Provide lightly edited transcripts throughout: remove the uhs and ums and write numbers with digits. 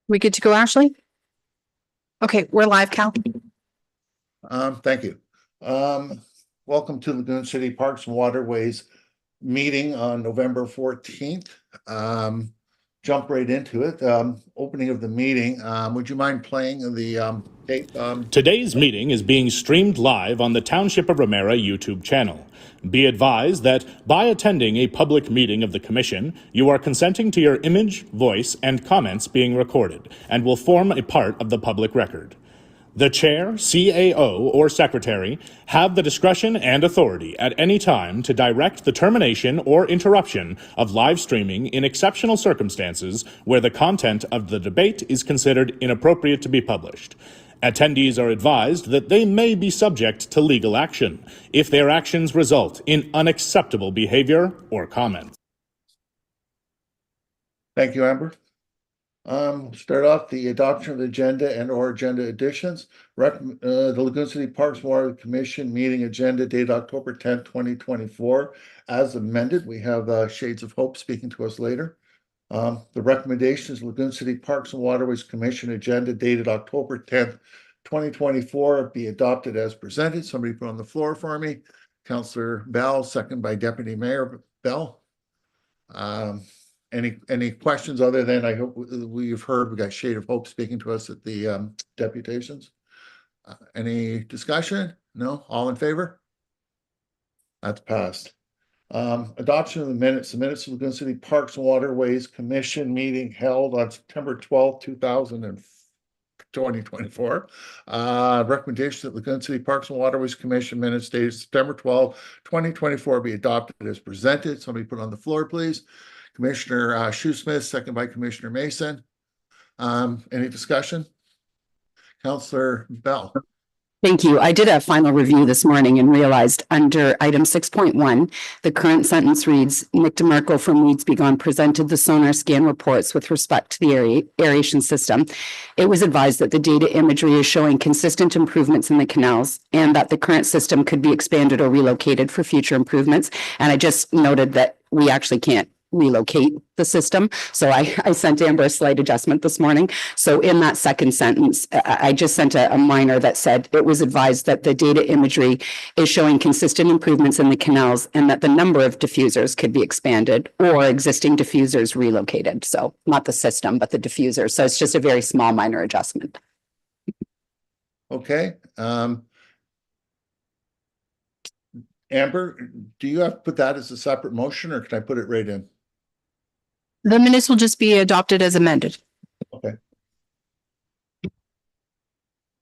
We good to go, Ashley? Okay, we're live, Cal. Thank you. Welcome to Lagoon City Parks and Waterways meeting on November 14th. Jump right into it. Opening of the meeting. Would you mind playing the tape? Today's meeting is being streamed live on the Township of Ramara YouTube channel. Be advised that by attending a public meeting of the Commission, you are consenting to your image, voice, and comments being recorded and will form a part of the public record. The Chair, CAO, or Secretary have the discretion and authority at any time to direct the termination or interruption of live streaming in exceptional circumstances where the content of the debate is considered inappropriate to be published. Attendees are advised that they may be subject to legal action if their actions result in unacceptable behavior or comments. Thank you, Amber. Start off the adoption of the agenda and or agenda additions. The Lagoon City Parks and Water Commission meeting agenda dated October 10th, 2024. As amended, we have Shades of Hope speaking to us later. The recommendations, Lagoon City Parks and Waterways Commission agenda dated October 10th, 2024 be adopted as presented. Somebody put on the floor for me. Councillor Bell, second by Deputy Mayor Bell. Any questions other than I hope we've heard we got Shade of Hope speaking to us at the deputations? Any discussion? No? All in favor? That's passed. Adoption of the minutes of Lagoon City Parks and Waterways Commission meeting held on September 12th, 2024. Recommendation that Lagoon City Parks and Waterways Commission minutes dated September 12th, 2024 be adopted as presented. Somebody put on the floor, please. Commissioner Shoesmith, second by Commissioner Mason. Any discussion? Councillor Bell. Thank you. I did a final review this morning and realized under item 6.1, the current sentence reads, Nick DeMarco from Weeds Be Gone presented the sonar scan reports with respect to the aeration system. It was advised that the data imagery is showing consistent improvements in the canals and that the current system could be expanded or relocated for future improvements. And I just noted that we actually can't relocate the system. So I sent Amber a slight adjustment this morning. So in that second sentence, I just sent a minor that said it was advised that the data imagery is showing consistent improvements in the canals and that the number of diffusers could be expanded or existing diffusers relocated. So not the system, but the diffuser. So it's just a very small minor adjustment. Okay. Amber, do you have to put that as a separate motion or can I put it right in? The minutes will just be adopted as amended. Okay.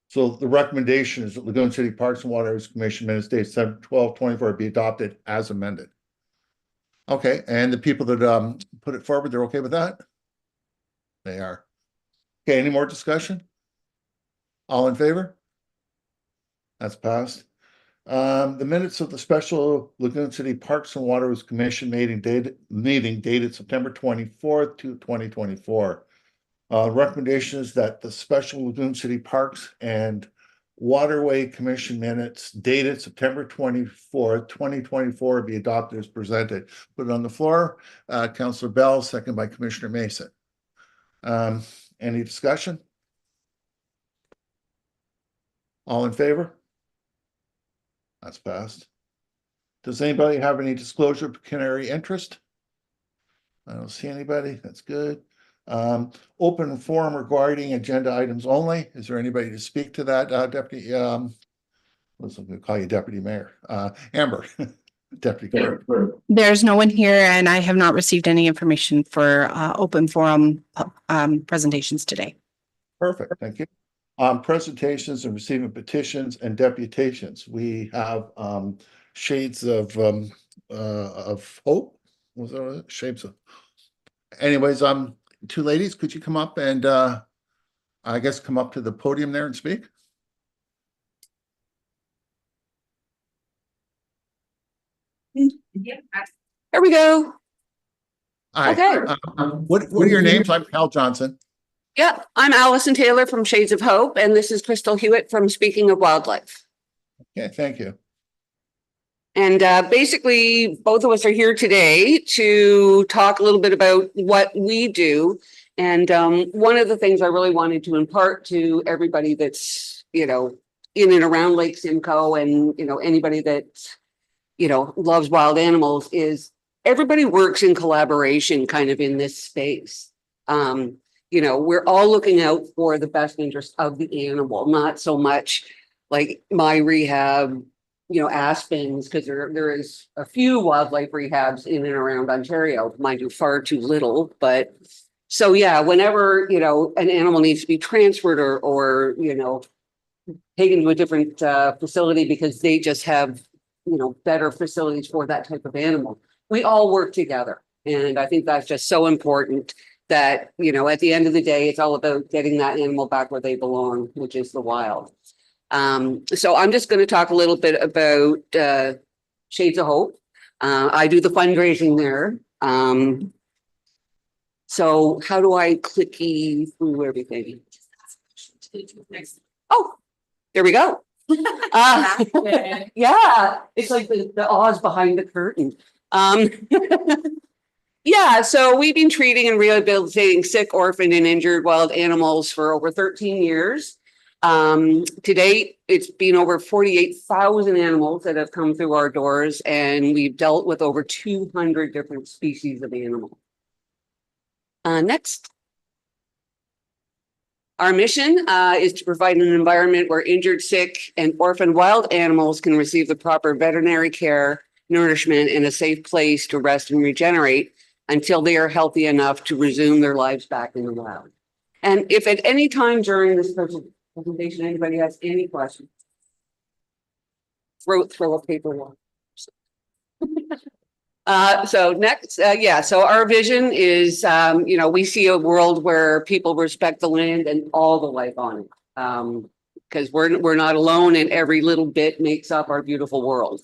So the recommendation is that Lagoon City Parks and Waterways Commission minutes dated 7/12/24 be adopted as amended. Okay, and the people that put it forward, they're okay with that? They are. Okay, any more discussion? All in favor? That's passed. The minutes of the special Lagoon City Parks and Waterways Commission meeting dated September 24th, 2024. Recommendation is that the special Lagoon City Parks and Waterway Commission minutes dated September 24th, 2024 be adopted as presented. Put it on the floor. Councillor Bell, second by Commissioner Mason. Any discussion? All in favor? That's passed. Does anybody have any disclosure of pecuniary interest? I don't see anybody. That's good. Open forum regarding agenda items only. Is there anybody to speak to that, Deputy? I'm going to call you Deputy Mayor. Amber, Deputy Clerk. There's no one here and I have not received any information for open forum presentations today. Perfect. Thank you. Presentations and receiving petitions and deputations. We have Shades of Hope. Was that Shades of? Anyways, two ladies, could you come up and I guess come up to the podium there and speak? Here we go. Hi. Okay. What are your names? I'm Cal Johnson. Yeah, I'm Allison Taylor from Shades of Hope, and this is Crystal Hewitt from Speaking of Wildlife. Okay, thank you. And basically, both of us are here today to talk a little bit about what we do. And one of the things I really wanted to impart to everybody that's, in and around Lake Simcoe and, anybody that, loves wild animals is everybody works in collaboration kind of in this space. We're all looking out for the best interest of the animal, not so much like my rehab, Aspens, because there is a few wildlife rehabs in and around Ontario, mind you, far too little. But so, yeah, whenever, an animal needs to be transferred or taken to a different facility because they just have, better facilities for that type of animal, we all work together. And I think that's just so important that, at the end of the day, it's all about getting that animal back where they belong, which is the wild. So I'm just going to talk a little bit about Shades of Hope. I do the fundraising there. So how do I clicky through everything? Oh, there we go. Yeah, it's like the Oz behind the curtain. Yeah, so we've been treating and rehabilitating sick, orphaned, and injured wild animals for over 13 years. To date, it's been over 48,000 animals that have come through our doors, and we've dealt with over 200 different species of animal. Next. Our mission is to provide an environment where injured, sick, and orphaned wild animals can receive the proper veterinary care, nourishment, and a safe place to rest and regenerate until they are healthy enough to resume their lives back in the wild. And if at any time during this presentation anybody has any questions, throw a paper one. So next, so our vision is, we see a world where people respect the land and all the life on it. Because we're not alone, and every little bit makes up our beautiful world.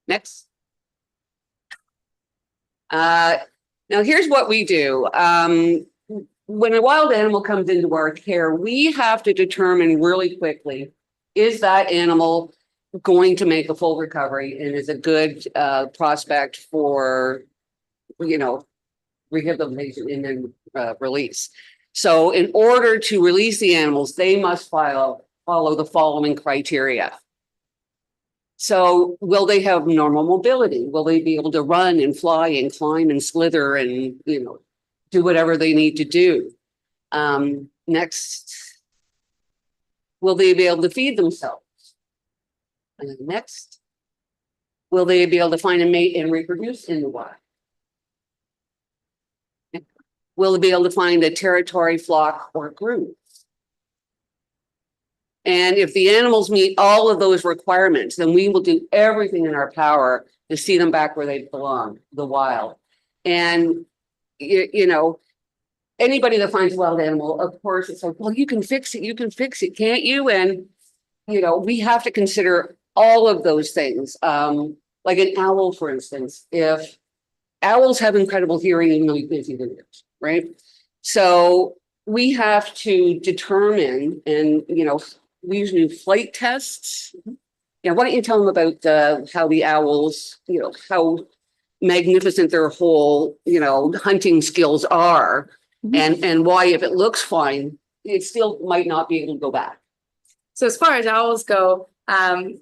Next. Now here's what we do. When a wild animal comes into our care, we have to determine really quickly, is that animal going to make a full recovery and is a good prospect for, rehabilitation and then release. So in order to release the animals, they must follow the following criteria. So will they have normal mobility? Will they be able to run and fly and climb and slither and, do whatever they need to do? Next, will they be able to feed themselves? And next, will they be able to find a mate and reproduce in the wild? Will they be able to find a territory, flock, or group? And if the animals meet all of those requirements, then we will do everything in our power to see them back where they belong, the wild. And, anybody that finds a wild animal, of course, it's like, well, you can fix it, can't you? And, we have to consider all of those things. Like an owl, for instance, if owls have incredible hearing, even though you can't see their ears, right? So we have to determine, and, we use new flight tests. Yeah, why don't you tell them about how the owls, how magnificent their whole, hunting skills are, and why, if it looks fine, it still might not be able to go back. So as far as owls go,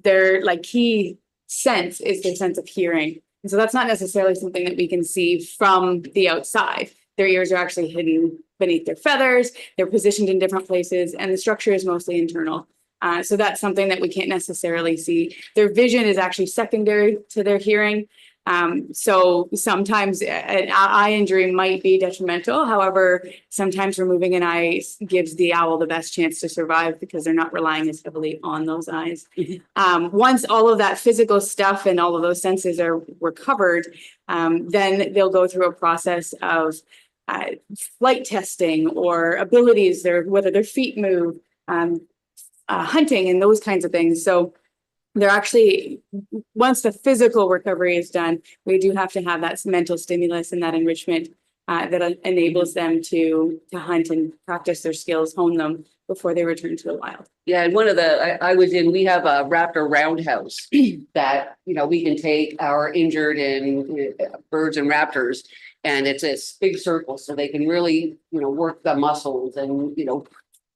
their key sense is their sense of hearing. And so that's not necessarily something that we can see from the outside. Their ears are actually hidden beneath their feathers. They're positioned in different places, and the structure is mostly internal. So that's something that we can't necessarily see. Their vision is actually secondary to their hearing. So sometimes an eye injury might be detrimental. However, sometimes removing an eye gives the owl the best chance to survive because they're not relying as heavily on those eyes. Once all of that physical stuff and all of those senses are recovered, then they'll go through a process of flight testing or abilities, whether their feet move, hunting and those kinds of things. So they're actually, once the physical recovery is done, we do have to have that mental stimulus and that enrichment that enables them to hunt and practice their skills, hone them before they return to the wild. Yeah, and one of the, we have a raptor roundhouse that, we can take our injured and birds and raptors, and it's a big circle, so they can really, work the muscles and,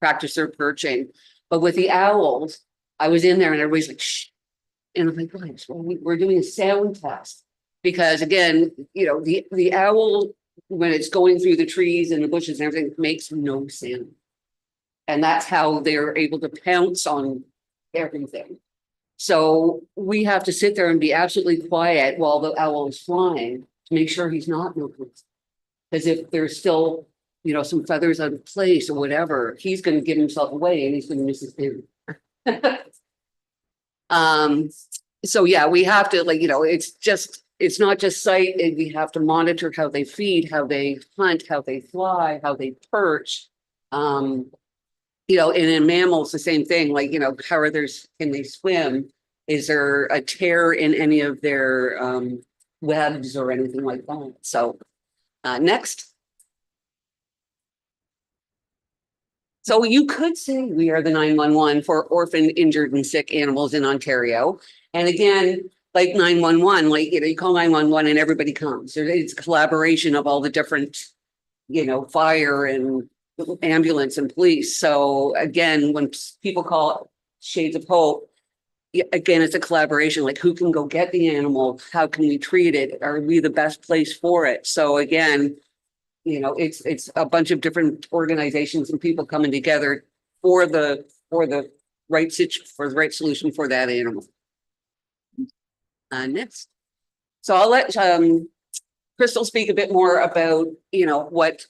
practice their perching. But with the owls, I was in there and everybody's like, shh. And I'm like, guys, we're doing a sound test. Because again, the owl, when it's going through the trees and the bushes and everything, makes no sound. And that's how they're able to pounce on everything. So we have to sit there and be absolutely quiet while the owl is flying to make sure he's not moving. Because if there's still, some feathers out of place or whatever, he's going to give himself away and he's going to miss his food. So yeah, we have to it's not just sight. We have to monitor how they feed, how they hunt, how they fly, how they perch. And in mammals, the same thing, how are can they swim? Is there a tear in any of their webs or anything like that? So next. So you could say we are the 911 for orphaned, injured, and sick animals in Ontario. And again, like 911, you call 911 and everybody comes. It's a collaboration of all the different, fire and ambulance and police. So again, when people call Shades of Hope, again, it's a collaboration, who can go get the animal? How can we treat it? Are we the best place for it? So again, it's a bunch of different organizations and people coming together for the right solution for that animal. Next. So I'll let Crystal speak a bit more about, what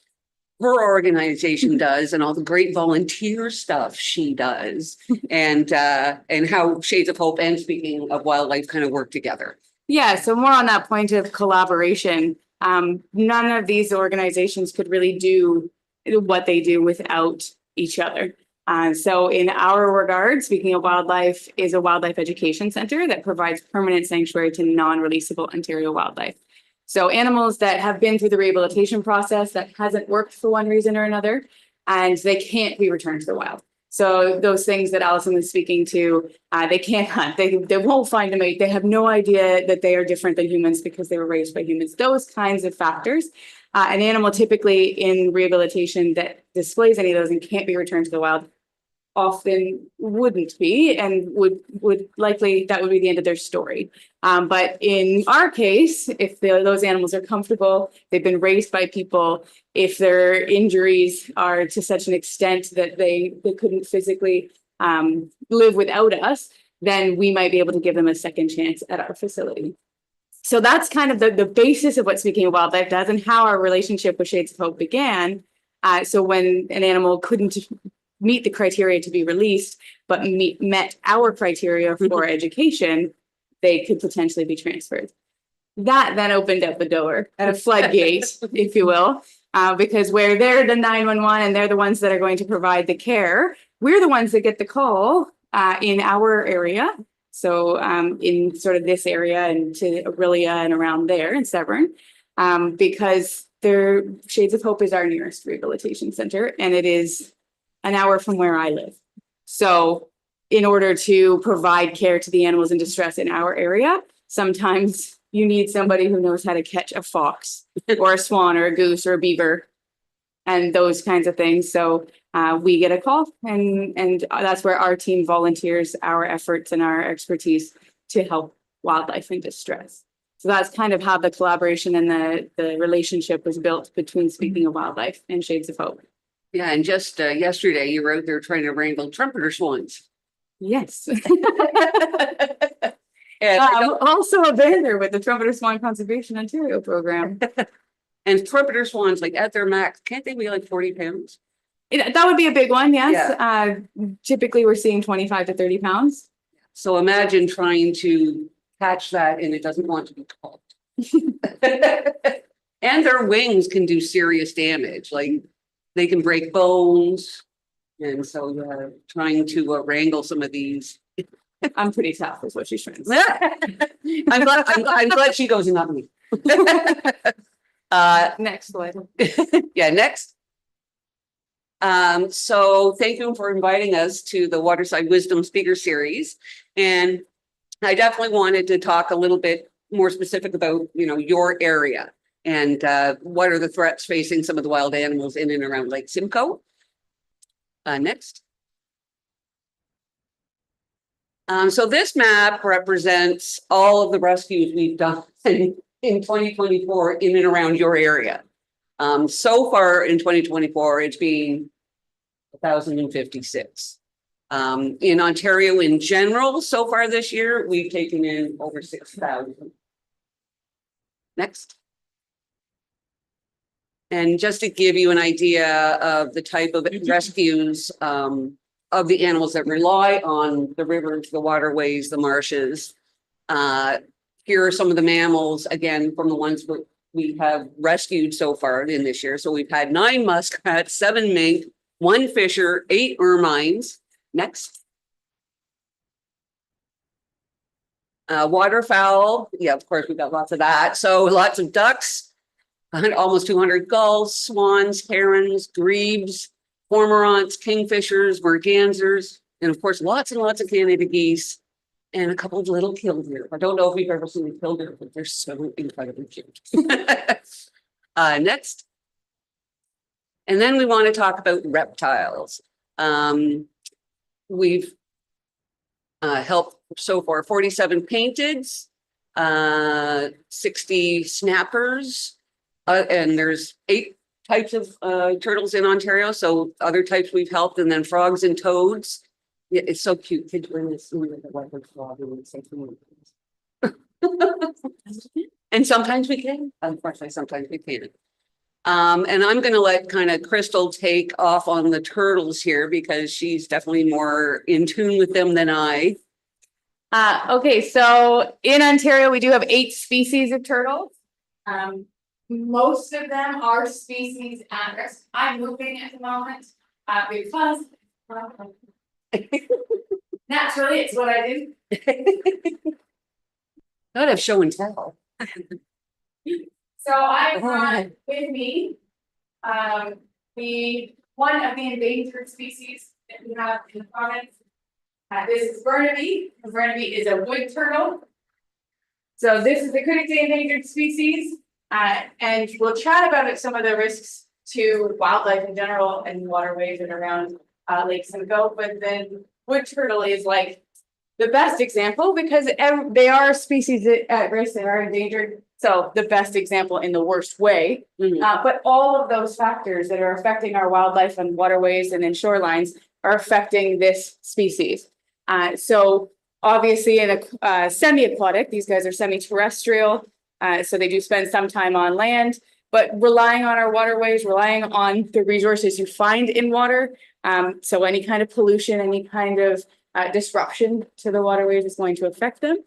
her organization does and all the great volunteer stuff she does and how Shades of Hope and Speaking of Wildlife kind of work together. Yeah, so more on that point of collaboration. None of these organizations could really do what they do without each other. So in our regard, Speaking of Wildlife is a wildlife education center that provides permanent sanctuary to non-releasable Ontario wildlife. So animals that have been through the rehabilitation process that hasn't worked for one reason or another, and they can't be returned to the wild. So those things that Allison was speaking to, they can't hunt. They won't find a mate. They have no idea that they are different than humans because they were raised by humans. Those kinds of factors. An animal typically in rehabilitation that displays any of those and can't be returned to the wild often wouldn't be, and would likely, that would be the end of their story. But in our case, if those animals are comfortable, they've been raised by people, if their injuries are to such an extent that they couldn't physically live without us, then we might be able to give them a second chance at our facility. So that's kind of the basis of what Speaking of Wildlife does and how our relationship with Shades of Hope began. So when an animal couldn't meet the criteria to be released, but met our criteria for education, they could potentially be transferred. That then opened up the door at a floodgate, if you will, because where they're the 911 and they're the ones that are going to provide the care, we're the ones that get the call in our area. So in sort of this area and to Aurelia and around there in Severn, because Shades of Hope is our nearest rehabilitation center, and it is an hour from where I live. So in order to provide care to the animals in distress in our area, sometimes you need somebody who knows how to catch a fox or a swan or a goose or a beaver and those kinds of things. So we get a call, and that's where our team volunteers our efforts and our expertise to help wildlife in distress. So that's kind of how the collaboration and the relationship was built between Speaking of Wildlife and Shades of Hope. Yeah, and just yesterday you were out there trying to wrangle trumpeter swans. Yes. And also a vendor with the Trumpeter Swan Conservation Ontario program. And trumpeter swans, at their max, can't they be 40 pounds? That would be a big one, yes. Yeah. Typically, we're seeing 25 to 30 pounds. So imagine trying to catch that and it doesn't want to be caught. And their wings can do serious damage. They can break bones. And so trying to wrangle some of these. I'm pretty tough is what she's trying to say. I'm glad she goes and not me. Next one. Yeah, next. So thank you for inviting us to the Waterside Wisdom Speaker Series. And I definitely wanted to talk a little bit more specific about, your area and what are the threats facing some of the wild animals in and around Lake Simcoe. Next. So this map represents all of the rescues we've done in 2024 in and around your area. So far in 2024, it's been 1,056. In Ontario in general, so far this year, we've taken in over 6,000. Next. And just to give you an idea of the type of rescues of the animals that rely on the rivers, the waterways, the marshes. Here are some of the mammals, again, from the ones we have rescued so far in this year. So we've had 9 muskrats, 7 mink, 1 fisher, 8 ermines. Next. Waterfowl. Yeah, of course, we've got lots of that. So lots of ducks, almost 200 gulls, swans, herons, grebes, cormorants, kingfishers, mergansers, and of course, lots and lots of Canada geese and a couple of little killdeer. I don't know if you've ever seen a killdeer, but they're so incredibly cute. Next. And then we want to talk about reptiles. We've helped so far 47 painteds, 60 snappers, and there's 8 types of turtles in Ontario. So other types we've helped, and then frogs and toads. Yeah, it's so cute. Kids bring this with the leopard frog and say, and sometimes we can. Unfortunately, sometimes we can't. And I'm going to let kind of Crystal take off on the turtles here because she's definitely more in tune with them than I. Okay, so in Ontario, we do have 8 species of turtles. Most of them are species at risk. I'm moving at the moment because naturally it's what I do. Not have show and tell. So I brought with me one of the endangered species that we have in the province. This is Burnaby. Burnaby is a wood turtle. So this is the critically endangered species. And we'll chat about some of the risks to wildlife in general and waterways and around Lake Simcoe. But then wood turtle is like the best example because they are species at risk, they are endangered. So the best example in the worst way. But all of those factors that are affecting our wildlife and waterways and in shorelines are affecting this species. So obviously in a semi-aquatic, these guys are semi-terrestrial. So they do spend some time on land, but relying on our waterways, relying on the resources you find in water. So any kind of pollution, any kind of disruption to the waterways is going to affect them.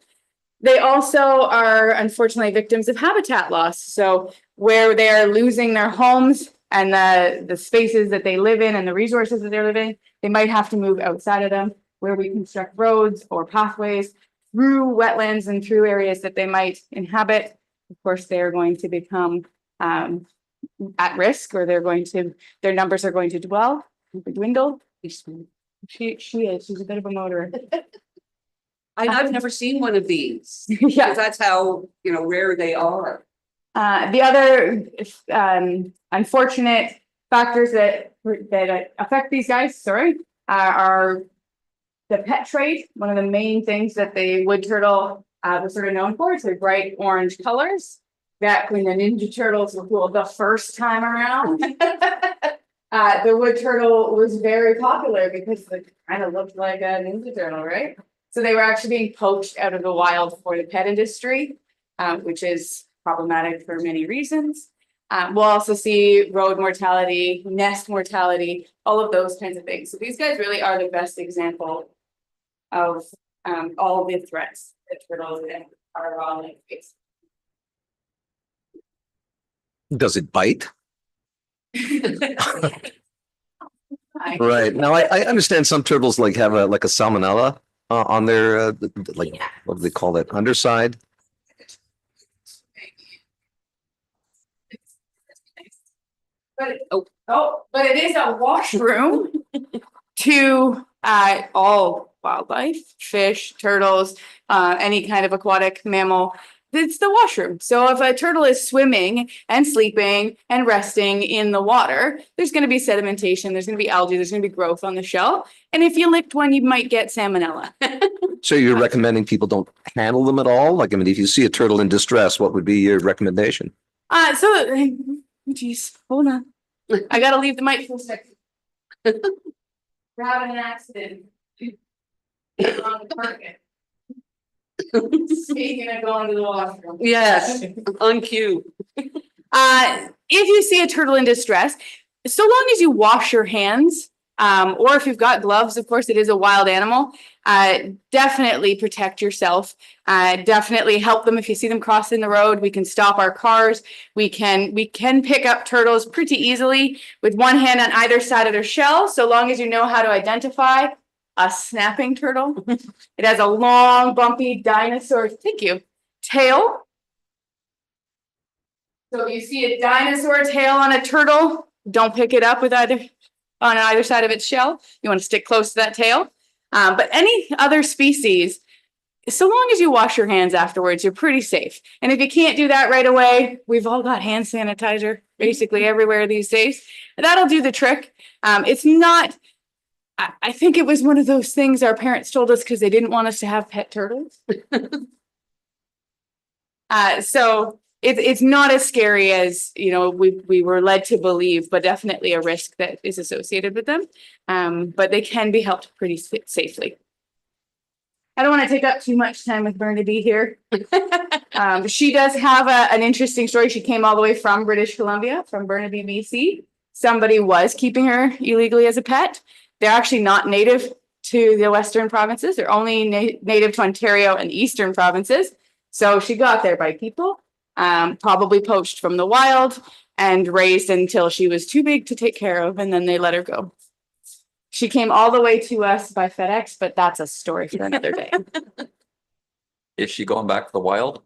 They also are unfortunately victims of habitat loss. So where they are losing their homes and the spaces that they live in and the resources that they're living, they might have to move outside of them, where we construct roads or pathways through wetlands and through areas that they might inhabit. Of course, they're going to become at risk, or their numbers are going to dwindle. She is. She's a bit of a motorist. I've never seen one of these. Yeah, That's how rare they are. the other unfortunate factors that affect these guys, are the pet trade. One of the main things that the wood turtle was sort of known for is their bright orange colors. Back when the Ninja Turtles were cool the first time around, the wood turtle was very popular because it kind of looked like a Ninja Turtle, right? So they were actually being poached out of the wild for the pet industry, which is problematic for many reasons. We'll also see road mortality, nest mortality, all of those kinds of things. So these guys really are the best example of all of the threats that turtles are on face. Does it bite? Right. Now I understand some turtles have a salmonella on their what do they call that, underside? But Oh. but it is a washroom to all wildlife, fish, turtles, any kind of aquatic mammal. It's the washroom. So if a turtle is swimming and sleeping and resting in the water, there's going to be sedimentation, there's going to be algae, there's going to be growth on the shell. And if you licked one, you might get salmonella. So you're recommending people don't handle them at all? Like, I mean, if you see a turtle in distress, what would be your recommendation? Geez, hold on. I gotta leave the mic for a second. We're having an accident. On the target. Speaking of going to the washroom. Yes, on cue. If you see a turtle in distress, so long as you wash your hands, or if you've got gloves, of course, it is a wild animal. Definitely protect yourself. Definitely help them if you see them crossing the road. We can stop our cars. We can pick up turtles pretty easily with one hand on either side of their shell, so long as you know how to identify a snapping turtle. It has a long, bumpy dinosaur, thank you, tail. So if you see a dinosaur tail on a turtle, don't pick it up with on either side of its shell. You want to stick close to that tail. But any other species, so long as you wash your hands afterwards, you're pretty safe. And if you can't do that right away, we've all got hand sanitizer basically everywhere these days. That'll do the trick. It's not, I think it was one of those things our parents told us because they didn't want us to have pet turtles. So it's not as scary as, you know, we were led to believe, but definitely a risk that is associated with them. But they can be helped pretty safely. I don't want to take up too much time with Burnaby here. She does have an interesting story. She came all the way from British Columbia, from Burnaby, BC. Somebody was keeping her illegally as a pet. They're actually not native to the Western provinces. They're only native to Ontario and the Eastern provinces. So she got there by people, probably poached from the wild and raised until she was too big to take care of, and then they let her go. She came all the way to us by FedEx, but that's a story for another day. Is she going back to the wild?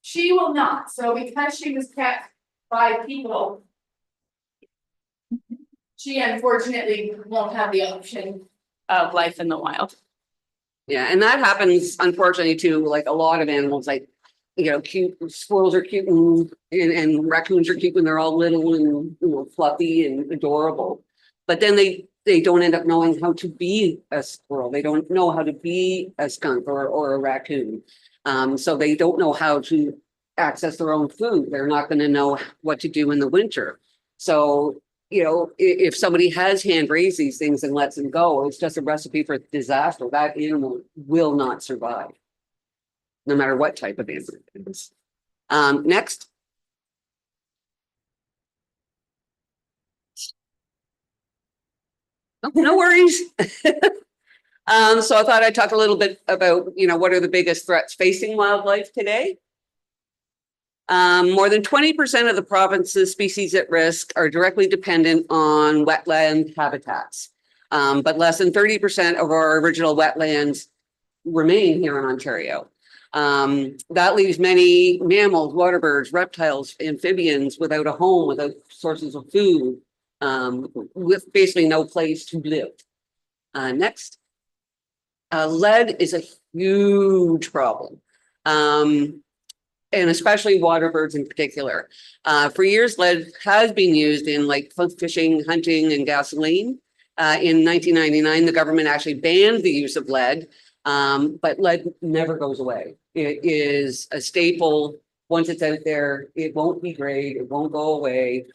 She will not. So because she was kept by people, she unfortunately won't have the option of life in the wild. Yeah, and that happens unfortunately to like a lot of animals, like, you know, cute squirrels are cute and raccoons are cute when they're all little and, you know, fluffy and adorable. But then they don't end up knowing how to be a squirrel. They don't know how to be a skunk or a raccoon. So they don't know how to access their own food. They're not going to know what to do in the winter. So, you know, if somebody has hand raised these things and lets them go, it's just a recipe for disaster. That animal will not survive, no matter what type of animal it is. Next. Oh, no worries. So I thought I'd talk a little bit about, you know, what are the biggest threats facing wildlife today? More than 20% of the province's species at risk are directly dependent on wetland habitats. But less than 30% of our original wetlands remain here in Ontario. That leaves many mammals, water birds, reptiles, amphibians without a home, without sources of food, with basically no place to live. Next. Lead is a huge problem. And especially water birds in particular. For years, lead has been used in like fishing, hunting, and gasoline. In 1999, the government actually banned the use of lead, but lead never goes away. It is a staple. Once it's out there, it won't degrade, it won't go away.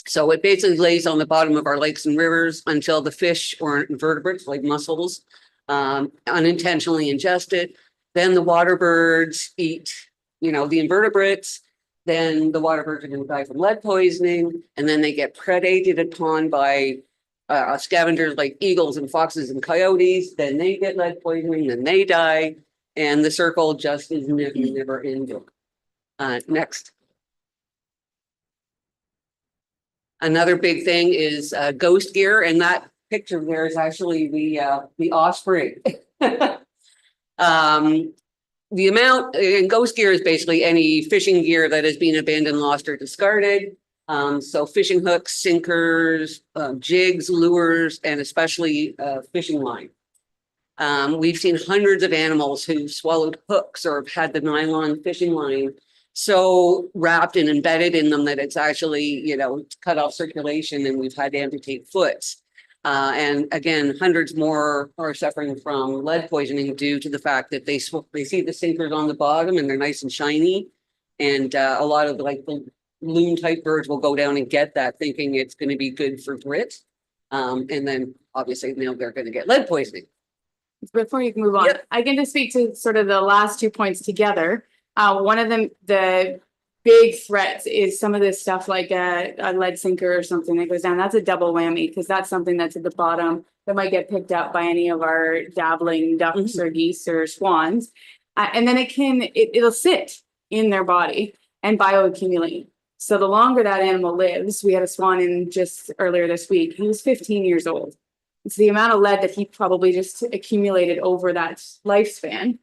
So it basically lays on the bottom of our lakes and rivers until the fish or invertebrates like mussels unintentionally ingest it. Then the water birds eat, you know, the invertebrates. Then the water birds are going to die from lead poisoning, and then they get predated upon by scavengers like eagles and foxes and coyotes. Then they get lead poisoning, then they die, and the circle just is never ending. Next. Another big thing is ghost gear, and that picture there is actually the osprey. The amount in ghost gear is basically any fishing gear that has been abandoned, lost, or discarded. So fishing hooks, sinkers, jigs, lures, and especially fishing line. We've seen hundreds of animals who've swallowed hooks or have had the nylon fishing line so wrapped and embedded in them that it's actually, you know, cut off circulation, and we've had to amputate foots. And again, hundreds more are suffering from lead poisoning due to the fact that they see the sinkers on the bottom and they're nice and shiny. And a lot of like the loon type birds will go down and get that thinking it's going to be good for grit. And then obviously now they're going to get lead poisoning. Before you can move on, Yep. I can just speak to sort of the last 2 points together. One of them, the big threats is some of this stuff like a lead sinker or something that goes down. That's a double whammy because that's something that's at the bottom that might get picked up by any of our dabbling ducks or geese or swans. And then it'll sit in their body and bioaccumulate. So the longer that animal lives, we had a swan in just earlier this week. He was 15 years old. It's the amount of lead that he probably just accumulated over that lifespan,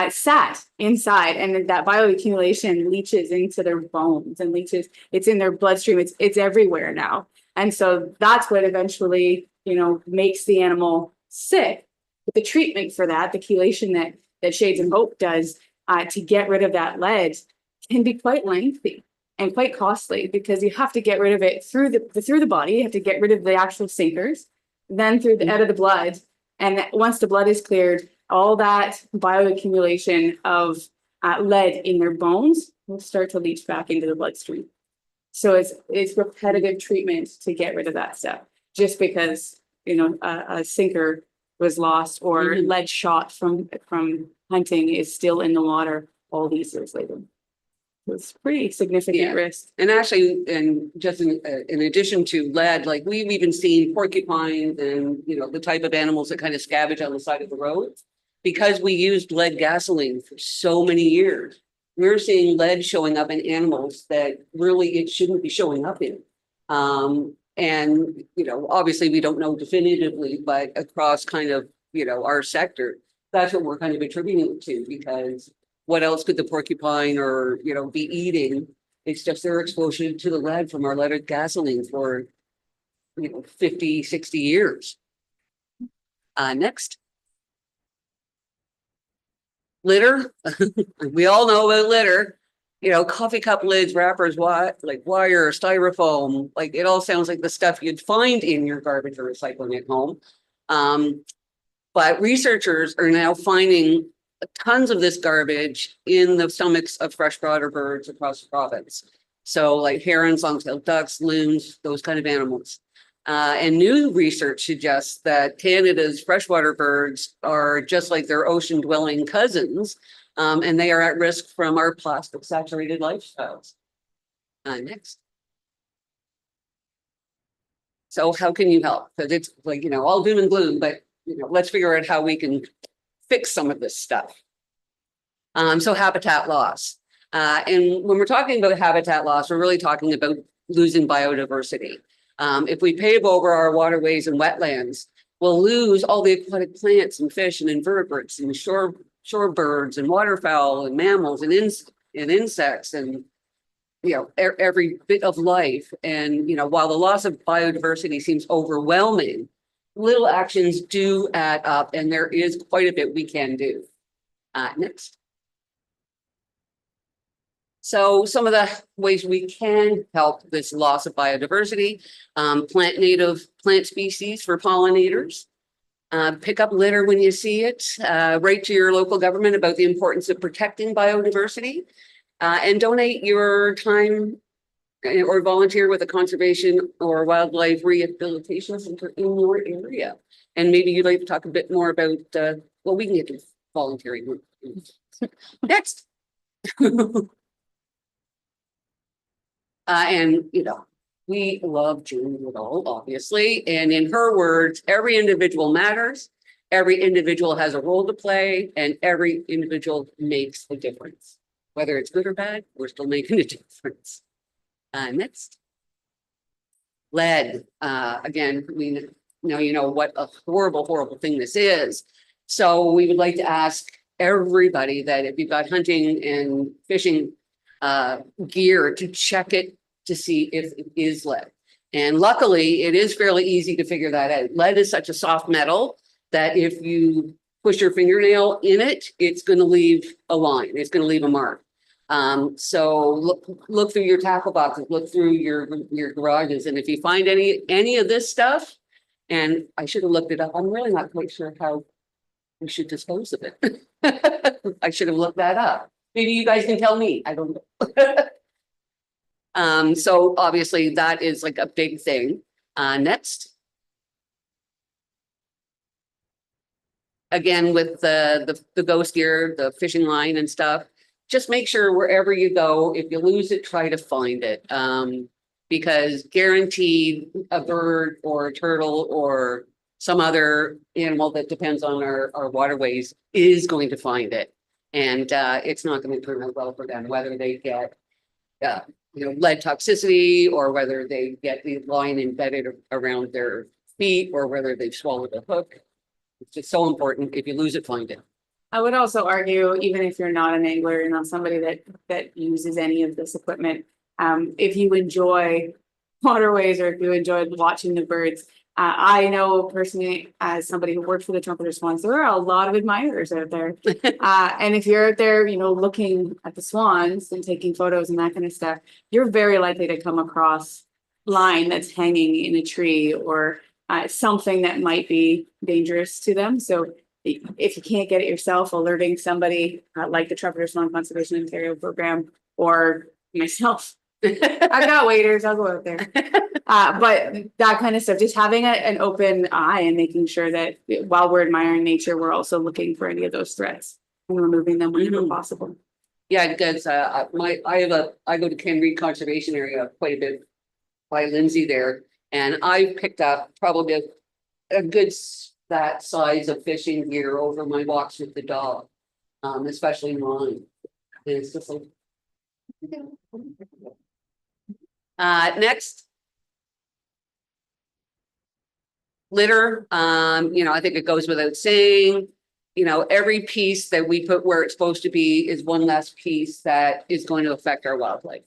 sat inside, and that bioaccumulation leaches into their bones and leaches. It's in their bloodstream. It's everywhere now, and so that's what eventually, you know, makes the animal sick. But the treatment for that, the chelation that Shades and Hope does to get rid of that lead, can be quite lengthy and quite costly because you have to get rid of it through the body. You have to get rid of the actual sinkers, then through the out of the blood. And once the blood is cleared, all that bioaccumulation of lead in their bones will start to leach back into the bloodstream. So it's repetitive treatment to get rid of that stuff. Just because, you know, a sinker was lost or lead shot from hunting is still in the water all these years later. It's pretty significant risk. And actually, and just in addition to lead, like we've even seen porcupines and, you know, the type of animals that kind of scavenge on the side of the road. Because we used lead gasoline for so many years, we're seeing lead showing up in animals that really it shouldn't be showing up in. And, you know, obviously we don't know definitively, but across kind of, you know, our sector, that's what we're kind of attributing it to, because what else could the porcupine or, you know, be eating? It's just their exposure to the lead from our leaded gasoline for, you know, 50, 60 years. Next. Litter. We all know about litter. You know, coffee cup lids, wrappers, like wire, styrofoam, like it all sounds like the stuff you'd find in your garbage or recycling at home. But researchers are now finding tons of this garbage in the stomachs of freshwater birds across the province. So like herons, long-tailed ducks, loons, those kind of animals. And new research suggests that Canada's freshwater birds are just like their ocean-dwelling cousins, and they are at risk from our plastic-saturated lifestyles. Next. So how can you help? Because it's like, you know, all doom and gloom, but, you know, let's figure out how we can fix some of this stuff. So habitat loss. And when we're talking about habitat loss, we're really talking about losing biodiversity. If we pave over our waterways and wetlands, we'll lose all the aquatic plants and fish and invertebrates and shore birds and waterfowl and mammals and insects and, you know, every bit of life. And, you know, while the loss of biodiversity seems overwhelming, little actions do add up, and there is quite a bit we can do. Next. So some of the ways we can help this loss of biodiversity, plant native plant species for pollinators, pick up litter when you see it, write to your local government about the importance of protecting biodiversity, and donate your time or volunteer with a conservation or wildlife rehabilitation center in your area. And maybe you'd like to talk a bit more about, well, we can get to volunteering. Next. And, you know, we love June Goodall, obviously. And in her words, every individual matters. Every individual has a role to play, and every individual makes a difference. Whether it's good or bad, we're still making a difference. Next. Lead. Again, we know, you know what a horrible, horrible thing this is. So we would like to ask everybody that if you've got hunting and fishing gear, to check it to see if it is lead. And luckily, it is fairly easy to figure that out. Lead is such a soft metal that if you push your fingernail in it, it's going to leave a line. It's going to leave a mark. So look through your tackle boxes, look through your garages, and if you find any of this stuff, and I should have looked it up. I'm really not quite sure how we should dispose of it. I should have looked that up. Maybe you guys can tell me. I don't know. So obviously that is like a big thing. Next. Again, with the ghost gear, the fishing line and stuff, just make sure wherever you go, if you lose it, try to find it. Because guaranteed a bird or a turtle or some other animal that depends on our waterways is going to find it. And it's not going to turn out well for them, whether they get lead toxicity or whether they get the line embedded around their feet or whether they've swallowed a hook. It's just so important. If you lose it, find it. I would also argue, even if you're not an angler, you're not somebody that uses any of this equipment, if you enjoy waterways or if you enjoy watching the birds, I know personally, as somebody who worked for the trumpeter swans, there are a lot of admirers out there. And if you're out there, looking at the swans and taking photos and that kind of stuff, you're very likely to come across line that's hanging in a tree or something that might be dangerous to them. So if you can't get it yourself, alerting somebody like the Trumpeter Swan Conservation Ontario program or myself. I've got waiters, I'll go out there. But that kind of stuff, just having an open eye and making sure that while we're admiring nature, we're also looking for any of those threats and removing them whenever possible. Yeah, because I go to Ken Reed Conservation Area quite a bit by Lindsay there, and I picked up probably a good that size of fishing gear over my walks with the dog, especially mine. And it's just like next. Litter, I think it goes without saying, every piece that we put where it's supposed to be is one less piece that is going to affect our wildlife.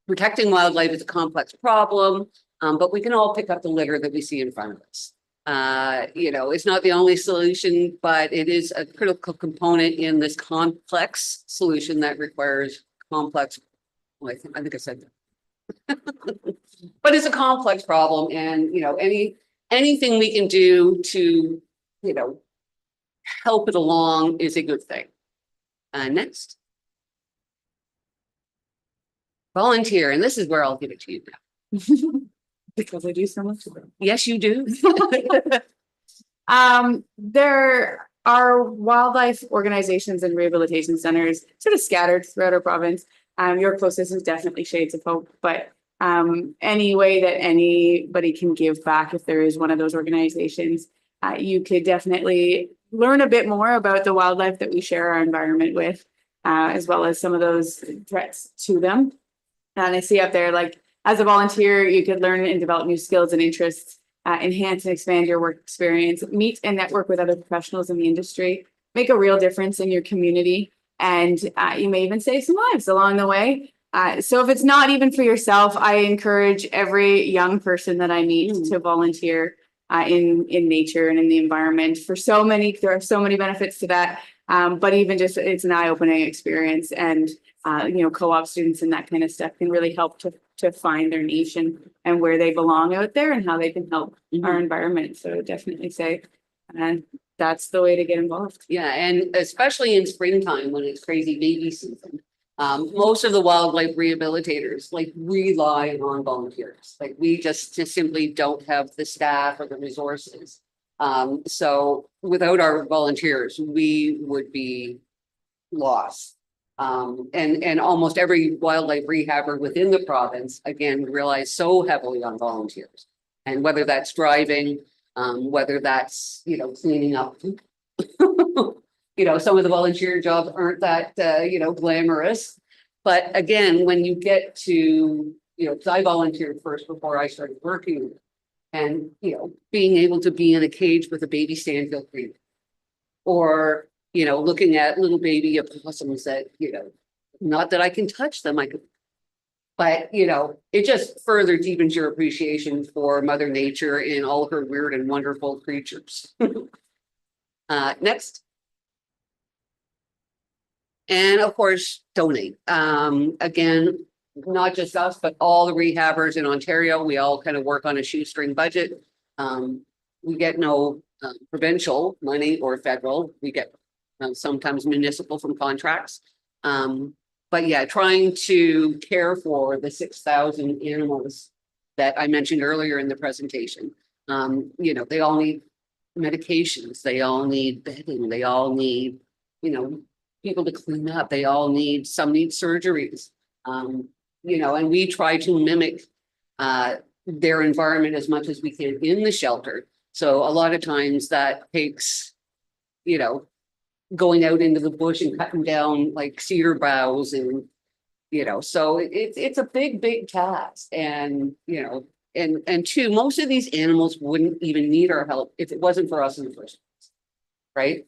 Protecting wildlife is a complex problem, but we can all pick up the litter that we see in front of us. It's not the only solution, but it is a critical component in this complex solution that requires complex. Well, I think I said that. But it's a complex problem, and anything we can do to help it along is a good thing. Next. Volunteer, and this is where I'll give it to you now. Because I do so much of it. Yes, you do. There are wildlife organizations and rehabilitation centers sort of scattered throughout our province. Your closest is definitely Shades of Hope, but any way that anybody can give back, if there is one of those organizations, you could definitely learn a bit more about the wildlife that we share our environment with, as well as some of those threats to them. And I see up there, like, as a volunteer, you could learn and develop new skills and interests, enhance and expand your work experience, meet and network with other professionals in the industry, make a real difference in your community, and you may even save some lives along the way. So if it's not even for yourself, I encourage every young person that I meet to volunteer in nature and in the environment. There are so many benefits to that. But even just it's an eye-opening experience, and co-op students and that kind of stuff can really help to find their niche and where they belong out there and how they can help our environment. So definitely say, and that's the way to get involved. Yeah, and especially in springtime when it's crazy baby season. Most of the wildlife rehabilitators rely on volunteers. We just simply don't have the staff or the resources. So without our volunteers, we would be lost. And almost every wildlife rehabber within the province, again, relies so heavily on volunteers. And whether that's driving, whether that's, cleaning up, some of the volunteer jobs aren't that, glamorous. But again, when you get to, because I volunteered first before I started working, and, being able to be in a cage with a baby sandhill creek, or, looking at little baby opossums that, not that I can touch them, I could But, it just further deepens your appreciation for Mother Nature and all her weird and wonderful creatures. Next. And of course, donate. Again, not just us, but all the rehabbers in Ontario, we all kind of work on a shoestring budget. We get no provincial money or federal. We get sometimes municipal from contracts. But yeah, trying to care for the 6,000 animals that I mentioned earlier in the presentation. They all need medications, they all need bedding, they all need, people to clean up, they all need, some need surgeries. And we try to mimic their environment as much as we can in the shelter. So a lot of times that takes, going out into the bush and cutting down like cedar boughs and, so it's a big task. And, and two, most of these animals wouldn't even need our help if it wasn't for us in the first place, right?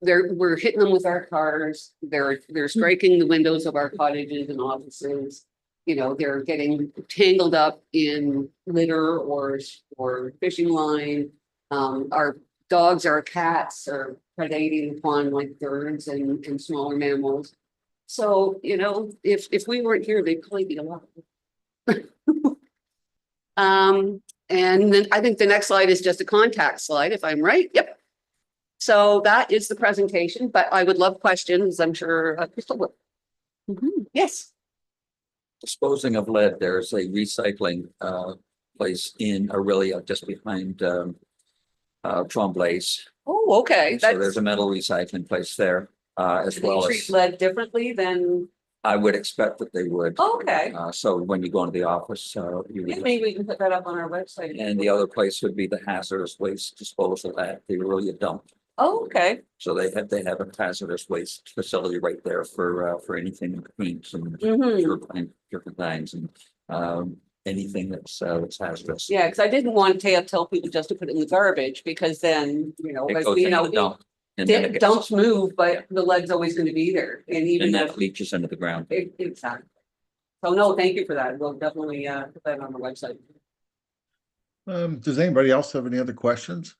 We're hitting them with our cars. They're striking the windows of our cottages and offices. They're getting tangled up in litter or fishing line. Our dogs, our cats are predating upon like birds and smaller mammals. So, if we weren't here, they'd probably be alive. And then I think the next slide is just a contact slide, if I'm right. Yep. So that is the presentation, but I would love questions. I'm sure Crystal will. Yes. Disposing of lead, there's a recycling place in Aurelia just behind Tremblay's. Oh, okay. So there's a metal recycling place there as Do they well treat as lead differently than, I would expect that they would. okay. So when you go into the office, you Yeah, would. maybe we can put that up on our website. And the other place would be the hazardous waste disposal at the Aurelia dump. Oh, okay. So they have a hazardous waste facility right there for anything in paints and different things and anything that's hazardous. Yeah, because I didn't want to tell people just to put it in the garbage because then, It as goes we into know, the dump. And then it gets, dumps move, but the lead's always going to be there. And even and that if leaches into the ground. exactly. So no, thank you for that. We'll definitely put that on the website. Does anybody else have any other questions?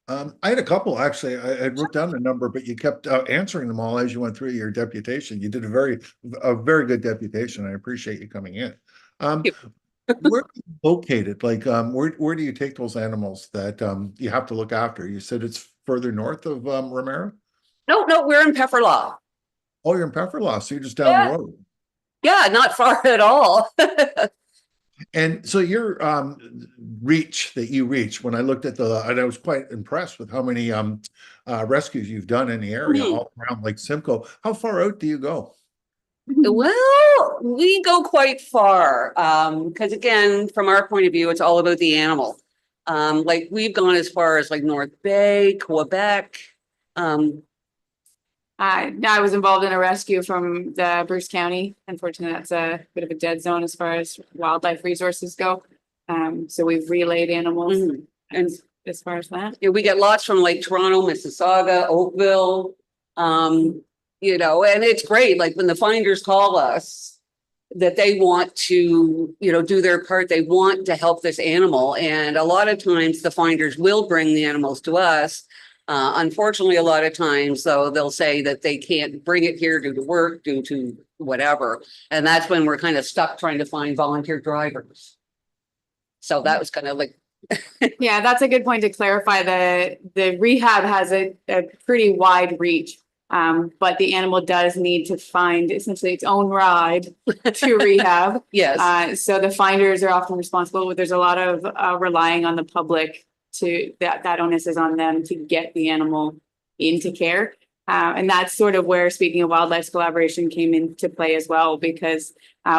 I had a couple, actually. I wrote down the number, but you kept answering them all as you went through your deputation. You did a very good deputation. I appreciate you coming in. Where are you located? Like, where do you take those animals that you have to look after? You said it's further north of Ramara? No, we're in Pefferlaw. Oh, you're in Pefferlaw, so you're just down the road. Yeah, not far at all. And so your reach that you reach, when I looked at and I was quite impressed with how many rescues you've done in the area all around Lake Simcoe. How far out do you go? Well, we go quite far. Because again, from our point of view, it's all about the animal. Like we've gone as far as like North Bay, Quebec. I was involved in a rescue from the Bruce County. Unfortunately, that's a bit of a dead zone as far as wildlife resources go. So we've relayed animals and as far as that. Yeah, we get lots from like Toronto, Mississauga, Oakville. And it's great. Like when the finders call us that they want to, do their part, they want to help this animal. And a lot of times the finders will bring the animals to us. Unfortunately, a lot of times, though, they'll say that they can't bring it here due to work, due to whatever. And that's when we're kind of stuck trying to find volunteer drivers. So that was kind of like. Yeah, that's a good point to clarify. The rehab has a pretty wide reach, but the animal does need to find essentially its own ride to rehab. Yes. So the finders are often responsible, but there's a lot of relying on the public to that onus is on them to get the animal into care. And that's sort of where, speaking of wildlife collaboration, came into play as well, because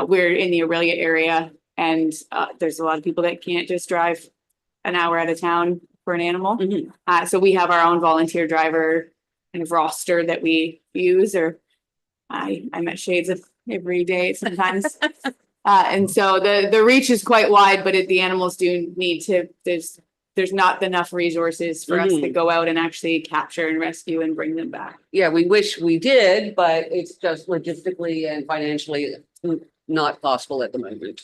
we're in the Aurelia area and there's a lot of people that can't just drive an hour out of town for an animal. So we have our own volunteer driver kind of roster that we use, or I'm at shades of every day sometimes. And so the reach is quite wide, but the animals do need to, there's not enough resources for us to go out and actually capture and rescue and bring them back. Yeah, we wish we did, but it's just logistically and financially not possible at the moment.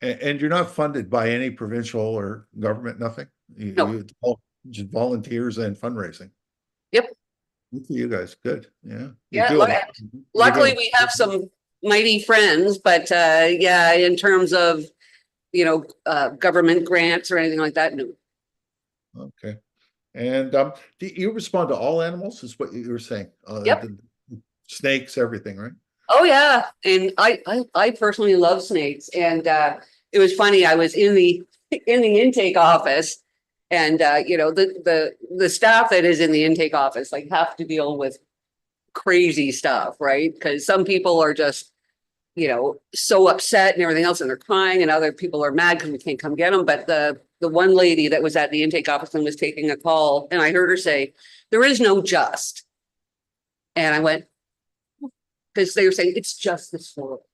And you're not funded by any provincial or government, nothing? No. It's all just volunteers and fundraising. Yep. Good for you guys, good, yeah. Yeah, You're luckily doing- we have some mighty friends, but yeah, in terms of, government grants or anything like that, no. Okay, and do you respond to all animals, is what you were saying? Yep. The snakes, everything, right? Oh, yeah, and I personally love snakes, and it was funny, I was in the intake office, and the staff that is in the intake office like have to deal with crazy stuff, right? Because some people are just, so upset and everything else, and they're crying, and other people are mad because we can't come get them. But the one lady that was at the intake office and was taking a call, and I heard her say, "There is no just," and I went, because they were saying it's just the squirrel,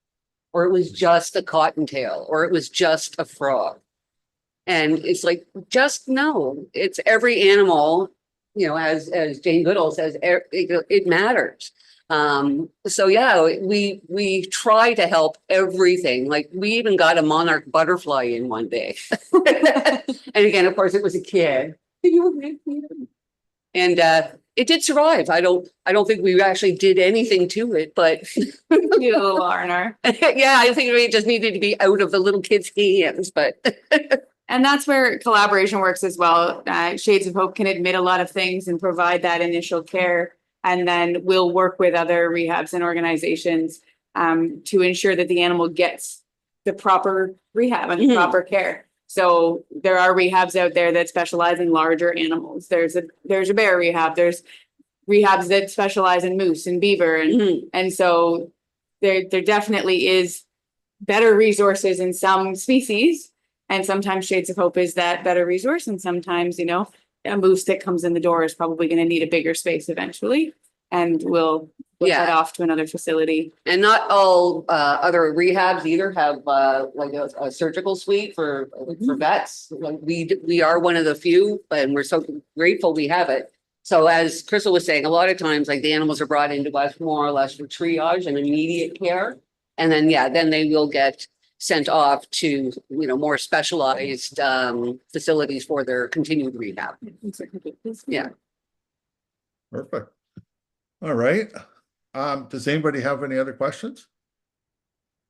or it was just a cottontail, or it was just a frog, and it's like, just no, it's every animal. As Jane Goodall says, it matters. So yeah, we try to help everything. Like we even got a monarch butterfly in one day. And again, of course, it was a kid. And it did survive. I don't think we actually did anything to it, but You little R&R. yeah, I think it just needed to be out of the little kid's hands, but And that's where collaboration works as well. Shades of Hope can admit a lot of things and provide that initial care. And then we'll work with other rehabs and organizations to ensure that the animal gets the proper rehab and Mhm. proper care. So there are rehabs out there that specialize in larger animals. There's a bear rehab. There's rehabs that specialize in moose and beaver. And so there definitely is better resources in some species. And sometimes Shades of Hope is that better resource. And sometimes, a moose that comes in the door is probably going to need a bigger space eventually. And we'll head off to another facility. And not all other rehabs either have like a surgical suite for vets. Like we are one of the few, and we're so grateful we have it. So as Crystal was saying, a lot of times like the animals are brought into us more or less for triage and immediate care. And then, then they will get sent off to, more specialized facilities for their continued rehab. Yeah. Perfect. All right. Does anybody have any other questions?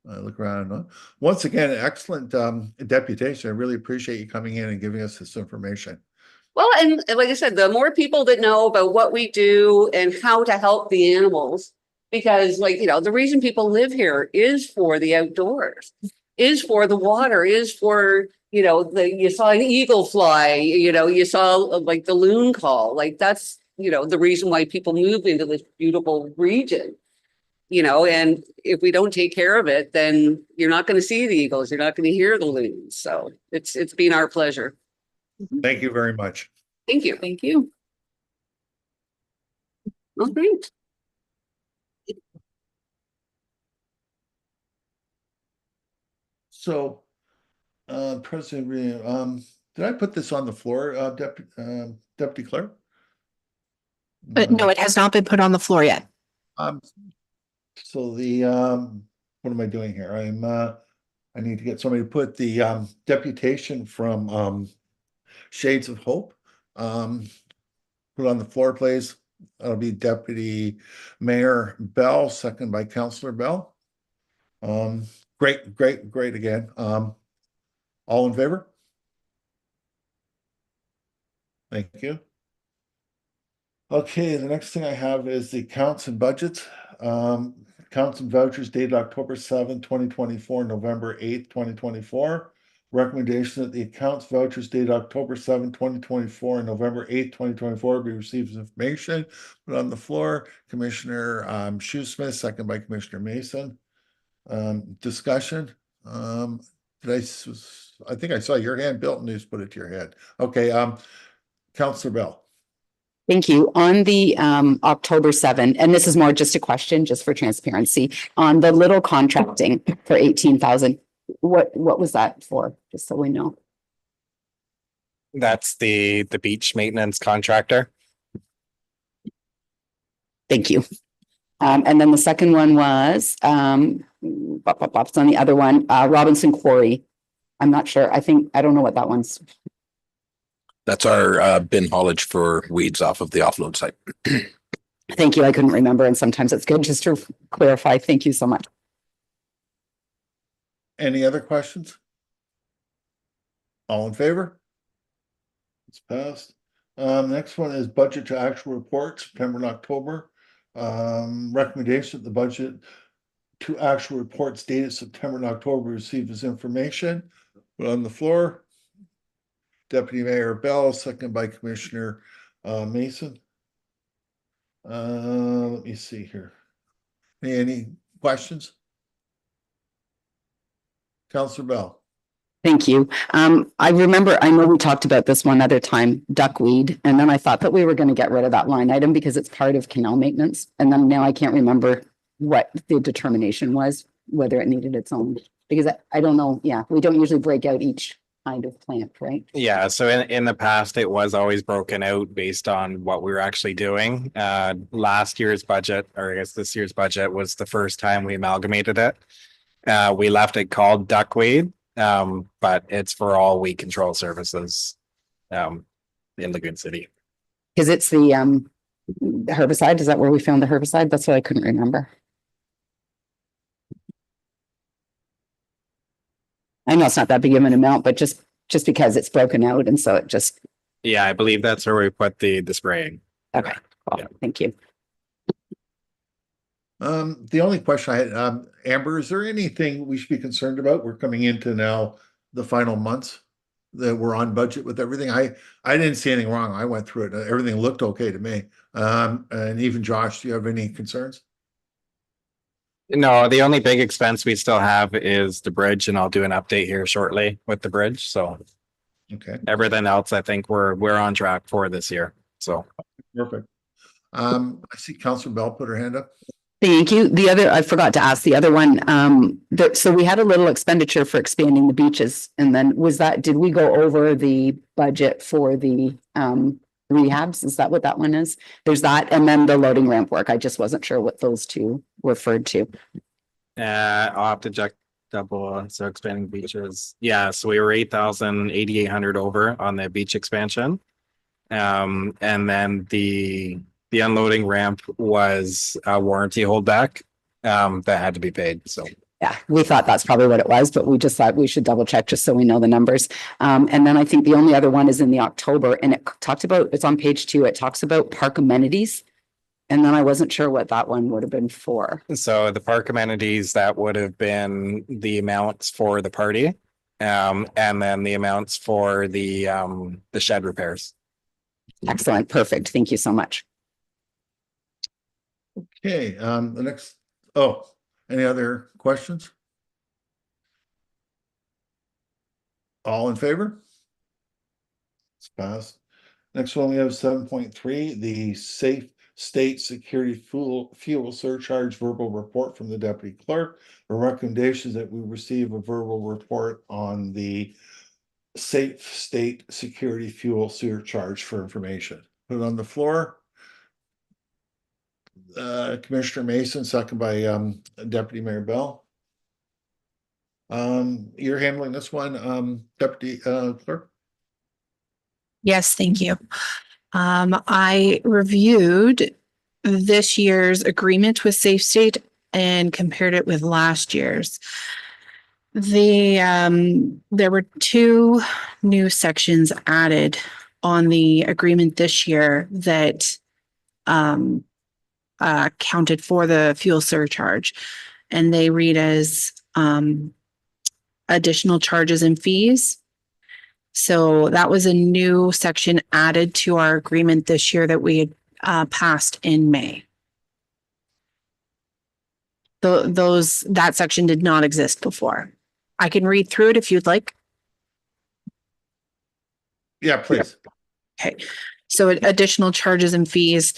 I look around. Once again, excellent deputation. I really appreciate you coming in and giving us this information. Well, and like I said, the more people that know about what we do and how to help the animals, because the reason people live here is for the outdoors, is for the water, is for, you saw an eagle fly, you saw like the loon call, like that's, the reason why people move into this beautiful region, and if we don't take care of it, then you're not going to see the eagles. You're not going to hear the loons. So it's been our pleasure. Thank you very much. Thank you. Thank you. Well, great. So, President, did I put this on the floor, Deputy Clerk? No, it has not been put on the floor yet. So what am I doing here? I need to get somebody to put the deputation from Shades of Hope. Put on the floor, please. That'll be Deputy Mayor Bell, second by Councillor Bell. Great again. All in favor? Thank you. Okay, the next thing I have is the accounts and budgets. Accounts and vouchers dated October 7th, 2024, November 8th, 2024. Recommendation that the accounts vouchers dated October 7th, 2024, and November 8th, 2024 be received as information. Put on the floor, Commissioner Shoesmith, second by Commissioner Mason. Discussion. I think I saw your hand, Bill, and just put it to your head. Okay, Councillor Bell. Thank you. On the October 7th, and this is more just a question, just for transparency, on the little contracting for 18,000, what was that for? Just so we know. That's the beach maintenance contractor. Thank you. And then the second one was It's on the other one, Robinson Quarry. I'm not sure. I don't know what that one's. That's our bin haulage for weeds off of the offload site. Thank you. I couldn't remember. And sometimes it's good just to clarify. Thank you so much. Any other questions? All in favor? It's passed. Next one is budget to actual report, September and October. Recommendation that the budget to actual reports dated September and October received as information. On the floor, Deputy Mayor Bell, second by Commissioner Mason. Let me see here. Any questions? Councillor Bell. Thank you. I know we talked about this one other time, duckweed, and then I thought that we were going to get rid of that line item because it's part of canal maintenance. And then now I can't remember what the determination was, whether it needed its own, because I don't know. Yeah, we don't usually break out each kind of plant, right? Yeah, so in the past, it was always broken out based on what we were actually doing. Last year's budget, or I guess this year's budget, was the first time we amalgamated it. We left it called duckweed. But it's for all weed control services in Lagoon City. Because it's the herbicide. Is that where we found the herbicide? That's what I couldn't remember. I know it's not that big of an amount, but just because it's broken out, and so it just. Yeah, I believe that's where we put the spraying. Okay, cool. Yeah. Thank you. The only question I had, Amber, is there anything we should be concerned about? We're coming into now the final months that we're on budget with everything. I didn't see anything wrong. I went through it. Everything looked okay to me. And even Josh, do you have any concerns? No, the only big expense we still have is the bridge, and I'll do an update here shortly with the bridge. So Okay, everything else, I think we're on track for this year. So perfect. I see Councillor Bell put her hand up. Thank you. The other, I forgot to ask the other one. So we had a little expenditure for expanding the beaches, and then did we go over the budget for the rehabs? Is that what that one is? There's that, and then the loading ramp work. I just wasn't sure what those two referred to. I'll have to check double. So expanding beaches. Yeah, so we were 8,800 over on the beach expansion. And then the unloading ramp was a warranty holdback that had to be paid. So Yeah, we thought that's probably what it was, but we just thought we should double check just so we know the numbers. And then I think the only other one is in the October, and it's on page 2. It talks about park amenities. And then I wasn't sure what that one would have been for. So the park amenities, that would have been the amounts for the party, and then the amounts for the shed repairs. Excellent. Perfect. Thank you so much. Okay, the next, any other questions? All in favor? It's passed. Next one, we have 7.3, the Safe State Security Fuel Surcharge Verbal Report from the Deputy Clerk. The recommendation is that we receive a verbal report on the Safe State Security Fuel Surcharge for information. Put it on the floor. Commissioner Mason, second by Deputy Mayor Bell. You're handling this one, Deputy Clerk? Yes, thank you. I reviewed this year's agreement with Safe State and compared it with last year's. There were 2 new sections added on the agreement this year that counted for the fuel surcharge, and they read as additional charges and fees. So that was a new section added to our agreement this year that we had passed in May. That section did not exist before. I can read through it if you'd like. Yeah, please. Okay. So additional charges and fees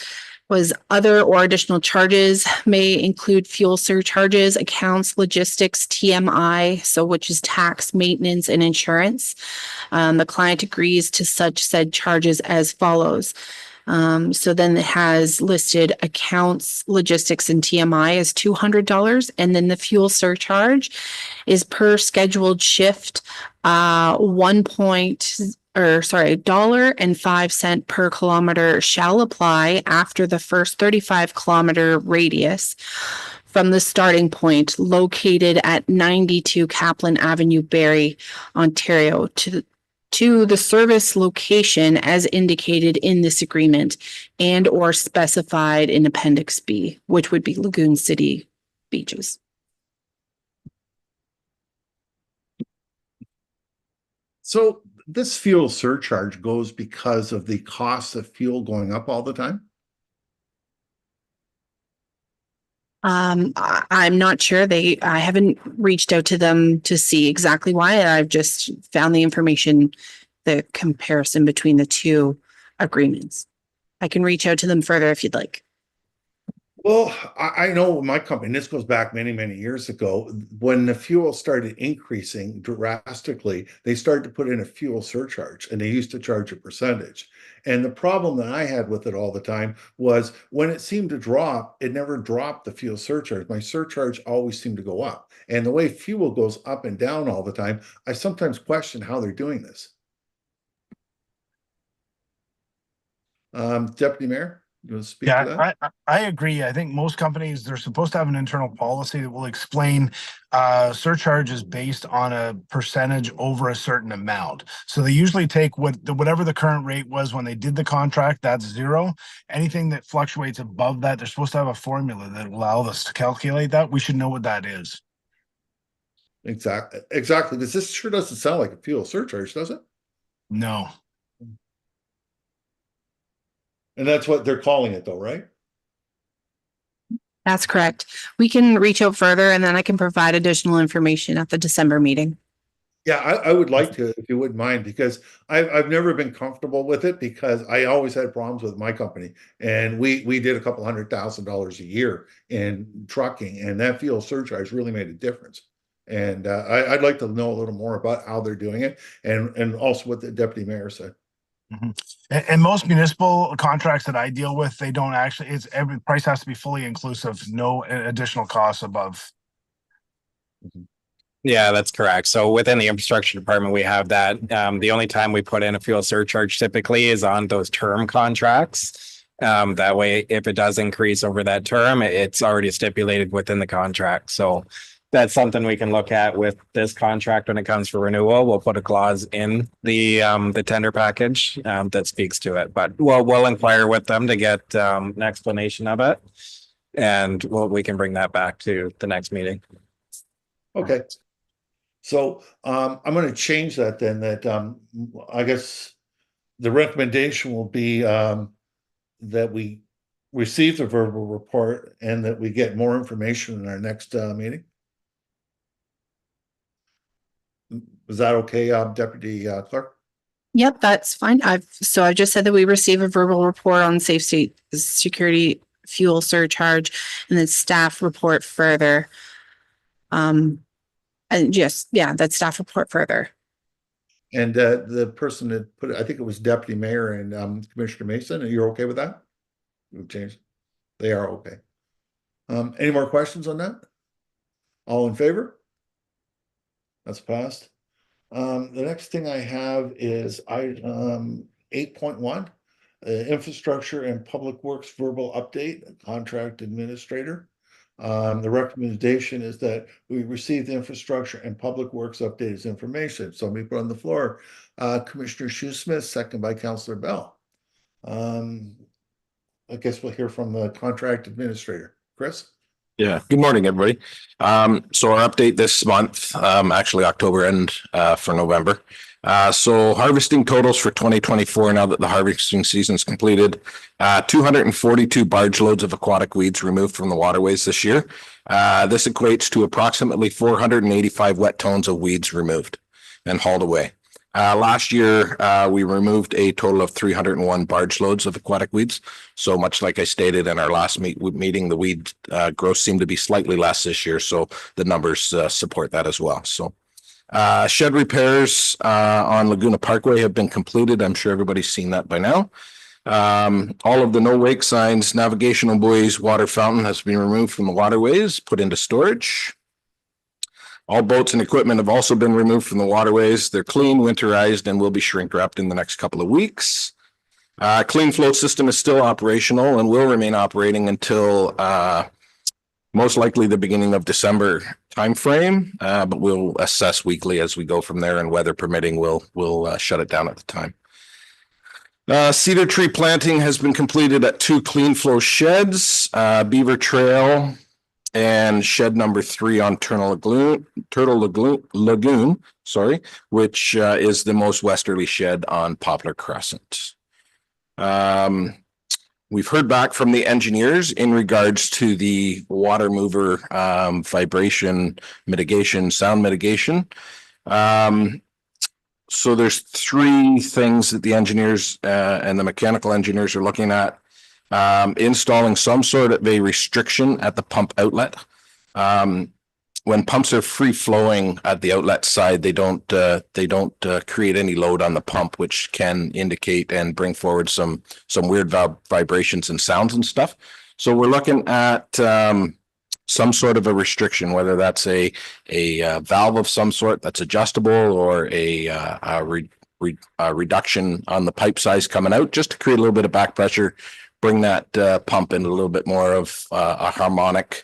was other or additional charges may include fuel surcharges, accounts, logistics, TMI, so which is tax, maintenance, and insurance. The client agrees to such said charges as follows. So then it has listed accounts, logistics and TMI as $200. And then the fuel surcharge is per scheduled shift, $1.05 per kilometer shall apply after the first 35-kilometer radius from the starting point located at 92 Kaplan Avenue, Barrie, Ontario, to the service location as indicated in this agreement and or specified in Appendix B, which would be Lagoon City Beaches. So this fuel surcharge goes because of the cost of fuel going up all the time? I'm not sure. I haven't reached out to them to see exactly why. I've just found the information, the comparison between the two agreements. I can reach out to them further if you'd like. Well, I know my company, and this goes back many, many years ago, when the fuel started increasing drastically, they started to put in a fuel surcharge and they used to charge a percentage. And the problem that I had with it all the time was when it seemed to drop, it never dropped the fuel surcharge. My surcharge always seemed to go up. And the way fuel goes up and down all the time, I sometimes question how they're doing this. Deputy Mayor? You want to speak to that? Yeah, I agree. I think most companies, they're supposed to have an internal policy that will explain surcharges based on a percentage over a certain amount. So they usually take whatever the current rate was when they did the contract, that's zero. Anything that fluctuates above that, they're supposed to have a formula that will allow us to calculate that. We should know what that is. Exactly. Because this sure doesn't sound like a fuel surcharge, does it? No. And that's what they're calling it though, right? That's correct. We can reach out further and then I can provide additional information at the December meeting. Yeah, I would like to, if you wouldn't mind, because I've never been comfortable with it because I always had problems with my company. And we did a couple $100,000 a year in trucking, and that fuel surcharge really made a difference. And I'd like to know a little more about how they're doing it and also what the deputy mayor said. Mm-hmm. And most municipal contracts that I deal with, they don't actually, every price has to be fully inclusive, no additional costs above. Yeah, that's correct. So within the infrastructure department, we have that. The only time we put in a fuel surcharge typically is on those term contracts. That way, if it does increase over that term, it's already stipulated within the contract. So that's something we can look at with this contract when it comes for renewal. We'll put a clause in the tender package that speaks to it. But we'll inquire with them to get an explanation of it, and we can bring that back to the next meeting. Okay. So I'm going to change that then. That I guess the recommendation will be that we receive the verbal report and that we get more information in our next meeting. Is that okay, Deputy Clerk? Yep, that's fine. I've just said that we receive a verbal report on safe state security fuel surcharge and then staff report further. And just, yeah, that staff report further. And the person that put it, I think it was Deputy Mayor and Commissioner Mason. Are you okay with that? We've changed. They are okay. Any more questions on that? All in favor? That's passed. The next thing I have is 8.1, infrastructure and public works verbal update, contract administrator. The recommendation is that we receive the infrastructure and public works update as information. So let me put on the floor, Commissioner Shoesmith, second by Councillor Bell. I guess we'll hear from the contract administrator. Chris? Yeah, good morning, everybody. So our update this month, actually October end for November. So harvesting totals for 2024, now that the harvesting season is completed, 242 barge loads of aquatic weeds removed from the waterways this year. This equates to approximately 485 wet tones of weeds removed and hauled away. Last year, we removed a total of 301 barge loads of aquatic weeds. So much like I stated in our last meeting, the weed growth seemed to be slightly less this year. So the numbers support that as well. So shed repairs on Laguna Parkway have been completed. I'm sure everybody's seen that by now. All of the no wake signs, navigational buoys, water fountain has been removed from the waterways, put into storage. All boats and equipment have also been removed from the waterways. They're clean, winterized, and will be shrink wrapped in the next couple of weeks. Clean float system is still operational and will remain operating until most likely the beginning of December timeframe, but we'll assess weekly as we go from there, and weather permitting, we'll shut it down at the time. Cedar tree planting has been completed at 2 clean flow sheds, Beaver Trail and shed number 3 on Turtle Lagoon, sorry, which is the most westerly shed on Poplar Crescent. We've heard back from the engineers in regards to the water mover vibration mitigation, sound mitigation. So there's 3 things that the engineers and the mechanical engineers are looking at. Installing some sort of a restriction at the pump outlet. When pumps are free flowing at the outlet side, they don't create any load on the pump, which can indicate and bring forward some weird vibrations and sounds and stuff. So we're looking at some sort of a restriction, whether that's a valve of some sort that's adjustable, or a reduction on the pipe size coming out, just to create a little bit of back pressure, bring that pump into a little bit more of a harmonic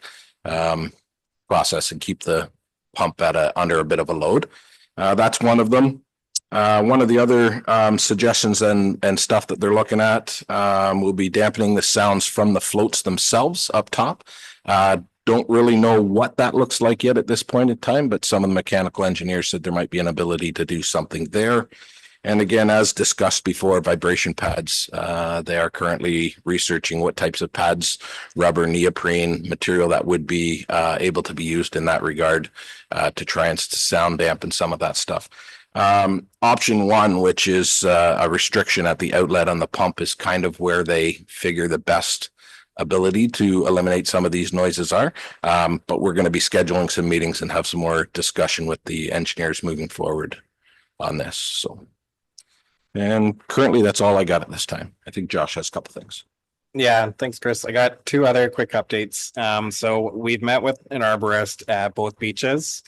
process, and keep the pump at under a bit of a load. That's one of them. One of the other suggestions and stuff that they're looking at will be dampening the sounds from the floats themselves up top. Don't really know what that looks like yet at this point in time, but some of the mechanical engineers said there might be an ability to do something there. And again, as discussed before, vibration pads. They are currently researching what types of pads, rubber, neoprene material that would be able to be used in that regard to try and sound dampen some of that stuff. Option 1, which is a restriction at the outlet on the pump, is kind of where they figure the best ability to eliminate some of these noises are. But we're going to be scheduling some meetings and have some more discussion with the engineers moving forward on this. So. And currently that's all I got at this time. I think Josh has a couple things. Yeah, thanks, Chris. I got 2 other quick updates. So we've met with an arborist at both beaches.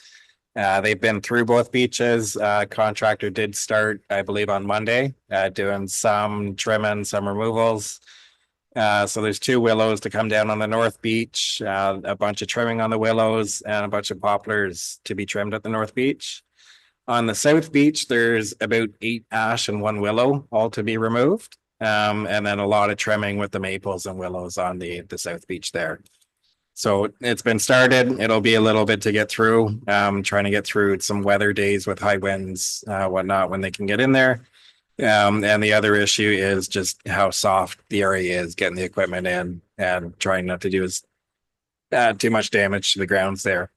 They've been through both beaches. Contractor did start, I believe, on Monday, doing some trimming, some removals. So there's 2 willows to come down on the north beach, a bunch of trimming on the willows, and a bunch of poplars to be trimmed at the north beach. On the south beach, there's about 8 ash and 1 willow, all to be removed. And then a lot of trimming with the maples and willows on the south beach there. So it's been started. It'll be a little bit to get through, trying to get through some weather days with high winds, whatnot, when they can get in there. And the other issue is just how soft the area is, getting the equipment in and trying not to do too much damage to the grounds there.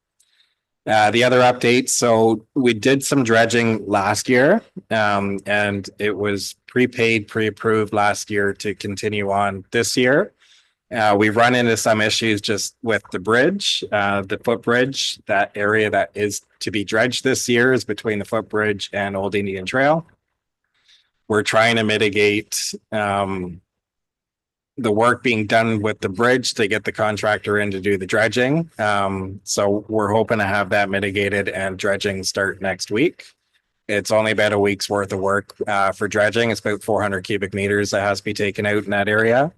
The other update, so we did some dredging last year, and it was prepaid, pre-approved last year to continue on this year. We've run into some issues just with the bridge, the footbridge. That area that is to be dredged this year is between the footbridge and Old Indian Trail. We're trying to mitigate the work being done with the bridge to get the contractor in to do the dredging. So we're hoping to have that mitigated and dredging start next week. It's only about a week's worth of work for dredging. It's about 400 cubic meters that has to be taken out in that area.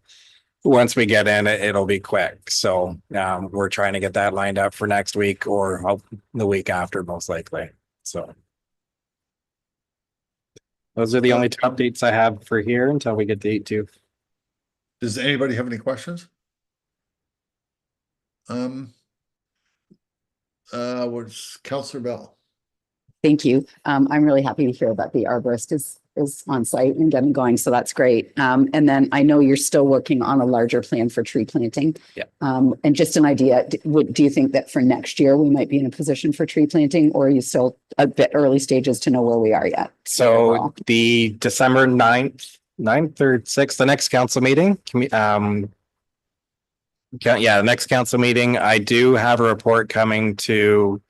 Once we get in it, it'll be quick. So we're trying to get that lined up for next week or the week after, most likely. So those are the only 2 updates I have for here until we get to 8-2. Does anybody have any questions? What's Councillor Bell? Thank you. I'm really happy to hear that the arborist is on site and getting going. So that's great. And then I know you're still working on a larger plan for tree planting. Yeah. And just an idea, do you think that for next year we might be in a position for tree planting, or are you still a bit early stages to know where we are yet? So the December 9th or 6th, the next council meeting, the next council meeting, I do have a report coming to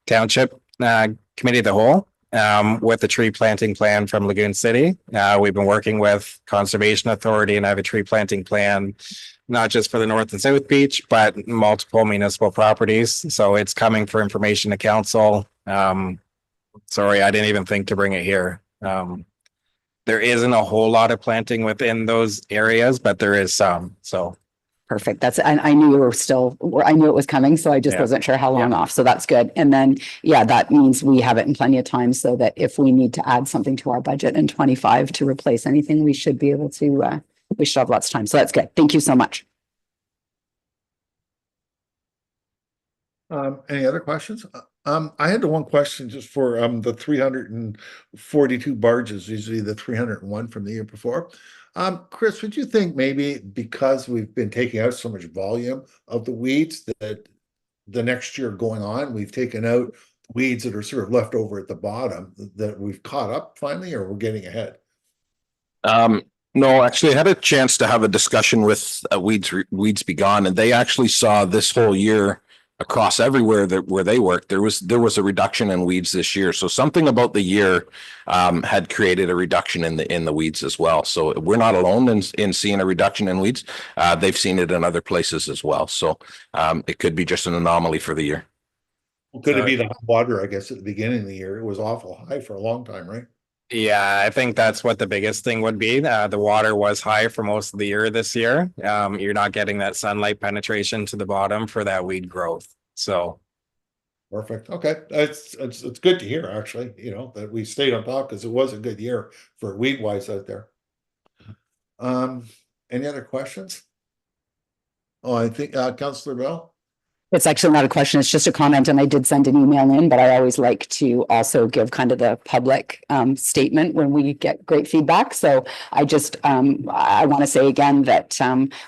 Township Committee of the Whole with the tree planting plan from Lagoon City. We've been working with Conservation Authority and I have a tree planting plan, not just for the North and South Beach, but multiple municipal properties. So it's coming for information to council. Sorry, I didn't even think to bring it here. There isn't a whole lot of planting within those areas, but there is some, so. Perfect. I knew you were I knew it was coming, so I just Yeah. wasn't sure how long off. So that's good. And then, yeah, that means we have it in plenty of time so that if we need to add something to our budget in 25 to replace anything, we should be able to, we should have lots of time. So that's good. Thank you so much. Any other questions? I had the one question just for the 342 barges, usually the 301 from the year before. Chris, would you think maybe because we've been taking out so much volume of the weeds that the next year going on, we've taken out weeds that are sort of left over at the bottom, that we've caught up finally, or we're getting ahead? No, actually, I had a chance to have a discussion with Weeds Be Gone, and they actually saw this whole year across everywhere where they work, there was a reduction in weeds this year. So something about the year had created a reduction in the weeds as well. So we're not alone in seeing a reduction in weeds. They've seen it in other places as well. So it could be just an anomaly for the year. Well, could it be the hot water? I guess at the beginning of the year, it was awful high for a long time, right? Yeah, I think that's what the biggest thing would be. The water was high for most of the year this year. You're not getting that sunlight penetration to the bottom for that weed growth. So Perfect. Okay, it's good to hear, actually, you know, that we stayed on top, because it was a good year for weed wise out there. Any other questions? Oh, I think Councillor Bell. It's actually not a question, it's just a comment, and I did send an email in, but I always like to also give kind of the public statement when we get great feedback. So I just, I want to say again that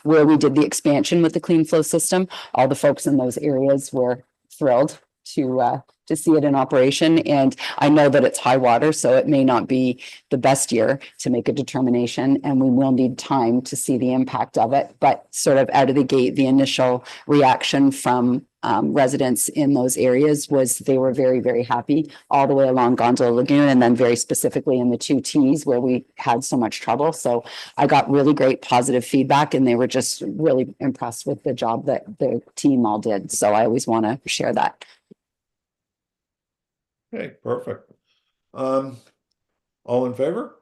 where we did the expansion with the clean flow system, all the folks in those areas were thrilled to see it in operation. And I know that it's high water, so it may not be the best year to make a determination, and we will need time to see the impact of it. But sort of out of the gate, the initial reaction from residents in those areas was they were very, very happy all the way along Gondola Lagoon, and then very specifically in the 2 Ts where we had so much trouble. So I got really great positive feedback, and they were just really impressed with the job that the team all did. So I always want to share that. Okay, perfect. All in favor?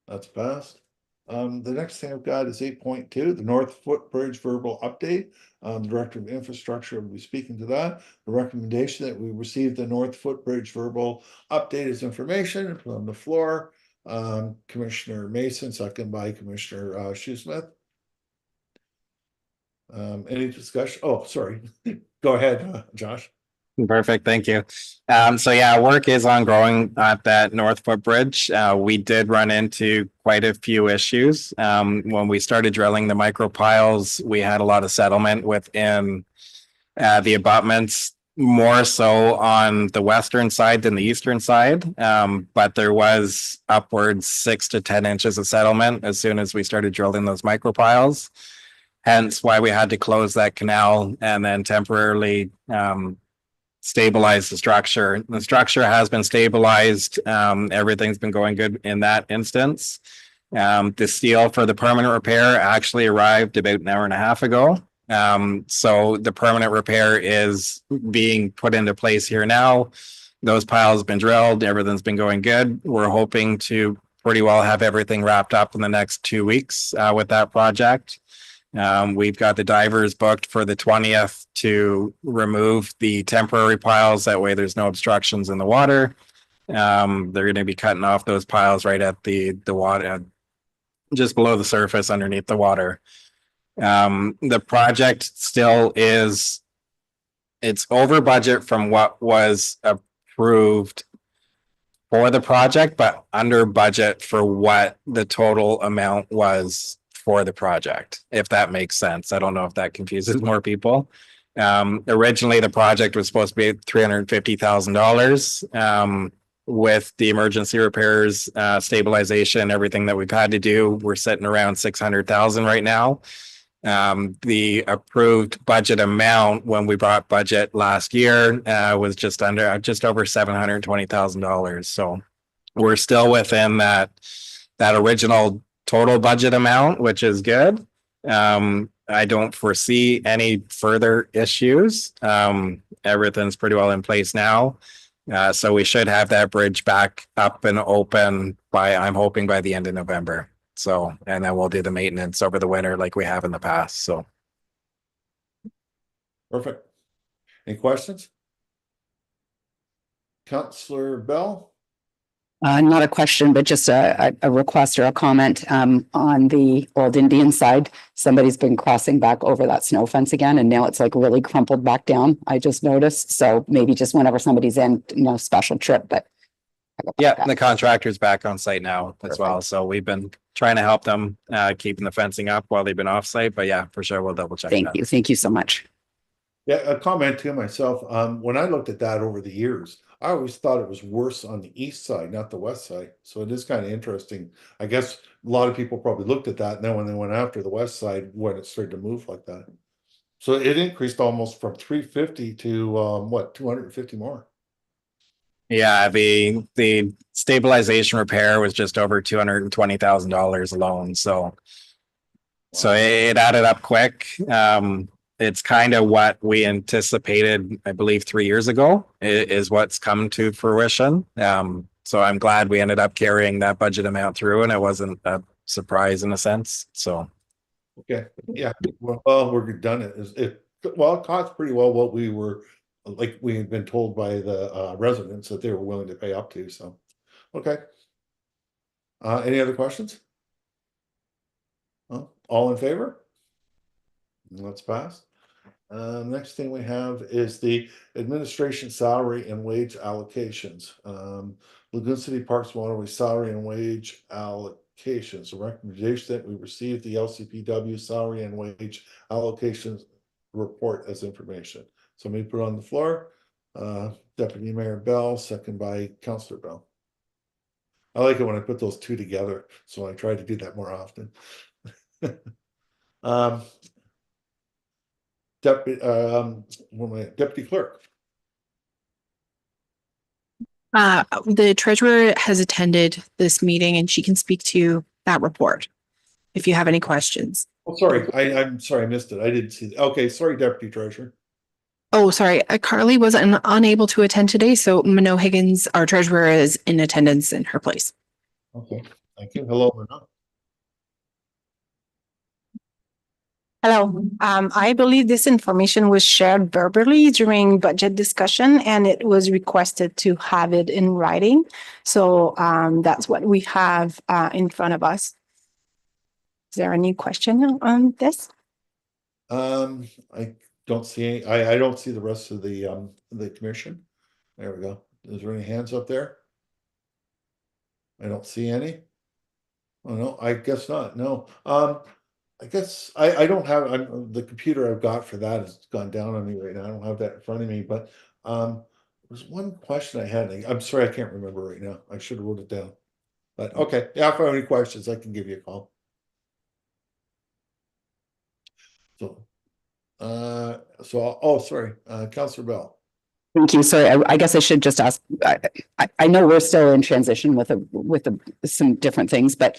That's passed. The next thing I've got is 8.2, the North Footbridge verbal update. The Director of Infrastructure will be speaking to that. The recommendation that we receive the North Footbridge verbal update as information from the floor. Commissioner Mason, second by Commissioner Shoesmith. Any discussion? Oh, sorry. Go ahead, Josh. perfect, thank you. So yeah, work is ongoing at that North Footbridge. We did run into quite a few issues. When we started drilling the micro piles, we had a lot of settlement within the abutments, more so on the western side than the eastern side. But there was upwards 6 to 10 inches of settlement as soon as we started drilling those micro piles. Hence why we had to close that canal and then temporarily stabilize the structure. The structure has been stabilized. Everything's been going good in that instance. The steel for the permanent repair actually arrived about an hour and a half ago. So the permanent repair is being put into place here now. Those piles have been drilled. Everything's been going good. We're hoping to pretty well have everything wrapped up in the next 2 weeks with that project. We've got the divers booked for the 20th to remove the temporary piles. That way there's no obstructions in the water. They're going to be cutting off those piles right at the water, just below the surface underneath the water. The project still is, it's over budget from what was approved for the project, but under budget for what the total amount was for the project, if that makes sense. I don't know if that confuses more people. Originally, the project was supposed to be $350,000. With the emergency repairs, stabilization, everything that we've had to do, we're sitting around 600,000 right now. The approved budget amount when we brought budget last year was just over $720,000. So we're still within that original total budget amount, which is good. I don't foresee any further issues. Everything's pretty well in place now. So we should have that bridge back up and open I'm hoping by the end of November. So, and then we'll do the maintenance over the winter like we have in the past. So. Perfect. Any questions? Councillor Bell? Not a question, but just a request or a comment, on the old Indian side. Somebody's been crossing back over that snow fence again, and now it's like really crumpled back down. I just noticed. So maybe just whenever somebody's in, no special trip, but. Yeah, the contractor's back on site now as well. So we've been trying to help them, keeping the fencing up while they've been off site, but yeah, for sure. We'll double check. Thank you. Thank you so much. Yeah, a comment to myself. When I looked at that over the years, I always thought it was worse on the east side, not the west side. So it is kind of interesting. I guess a lot of people probably looked at that, and then when they went after the west side, when it started to move like that. So it increased almost from 350 to what, 250 more. Yeah, the stabilization repair was just over $220,000 alone. So it added up quick. It's kind of what we anticipated, I believe, 3 years ago is what's come to fruition. So I'm glad we ended up carrying that budget amount through, and it wasn't a surprise in a sense. So. Okay, yeah, well, we're done. It costs pretty well what we were, like we had been told by the residents that they were willing to pay up to. So, okay. Any other questions? All in favor? Let's pass. Next thing we have is the administration salary and wage allocations. Lagoon City Parks and Waterways salary and wage allocations. The recommendation that we receive the LCPW salary and wage allocations report as information. So let me put it on the floor. Deputy Mayor Bell, second by Councillor Bell. I like it when I put those two together, so I try to do that more often. Deputy Clerk. The treasurer has attended this meeting and she can speak to that report if you have any questions. Oh, sorry, I'm sorry, I missed it. I didn't see that. Okay, sorry, Deputy Treasurer. Oh, sorry. Carly was unable to attend today, so Mano Higgins, our treasurer, is in attendance in her place. Okay, thank you. Hello, Mano. Hello. I believe this information was shared verbally during budget discussion, and it was requested to have it in writing. So that's what we have in front of us. Is there any question on this? I don't see any. I don't see the rest of the commission. There we go. Is there any hands up there? I don't see any. Oh no, I guess not. No. I guess I don't have the computer I've got for that has gone down on me right now. I don't have that in front of me, but there's one question I had. I'm sorry, I can't remember right now. I should have wrote it down. But okay, yeah, if I have any questions, I can give you a call. So, oh, sorry, Councillor Bell. Thank you. Sorry, I guess I should just ask. I know we're still in transition with some different things, but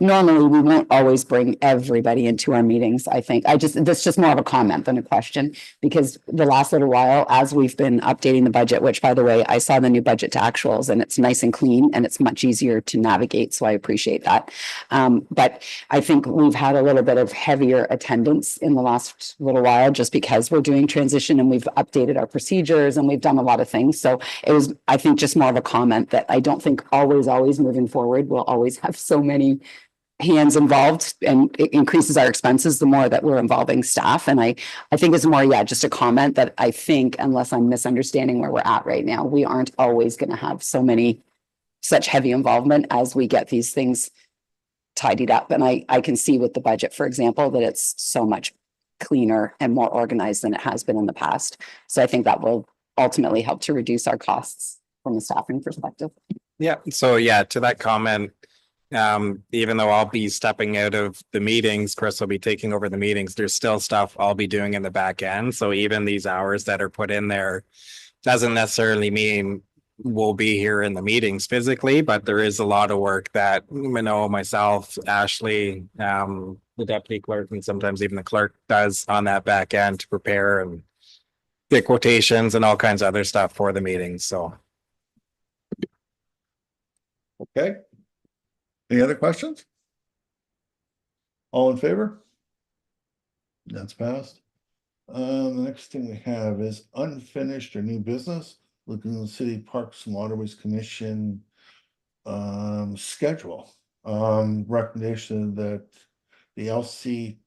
normally we won't always bring everybody into our meetings. I think that's just more of a comment than a question, because the last little while, as we've been updating the budget, which by the way, I saw the new budget to actuals and it's nice and clean and it's much easier to navigate. So I appreciate that. But I think we've had a little bit of heavier attendance in the last little while, just because we're doing transition and we've updated our procedures and we've done a lot of things. So it was, I think, just more of a comment that I don't think always moving forward, we'll always have so many hands involved, and it increases our expenses the more that we're involving staff. And I think it's more, yeah, just a comment that I think, unless I'm misunderstanding where we're at right now, we aren't always going to have such heavy involvement as we get these things tidied up. And I can see with the budget, for example, that it's so much cleaner and more organized than it has been in the past. So I think that will ultimately help to reduce our costs from a staffing perspective. Yeah. So yeah, to that comment, Even though I'll be stepping out of the meetings, Chris will be taking over the meetings. There's still stuff I'll be doing in the back end. So even these hours that are put in there doesn't necessarily mean we'll be here in the meetings physically, but there is a lot of work that, you know, myself, Ashley, the deputy clerk, and sometimes even the clerk does on that back end to prepare and get quotations and all kinds of other stuff for the meetings. So. Okay. Any other questions? All in favor? That's passed. The next thing we have is unfinished or new business. Lagoon City Parks and Waterways Commission schedule. Recommendation that the LC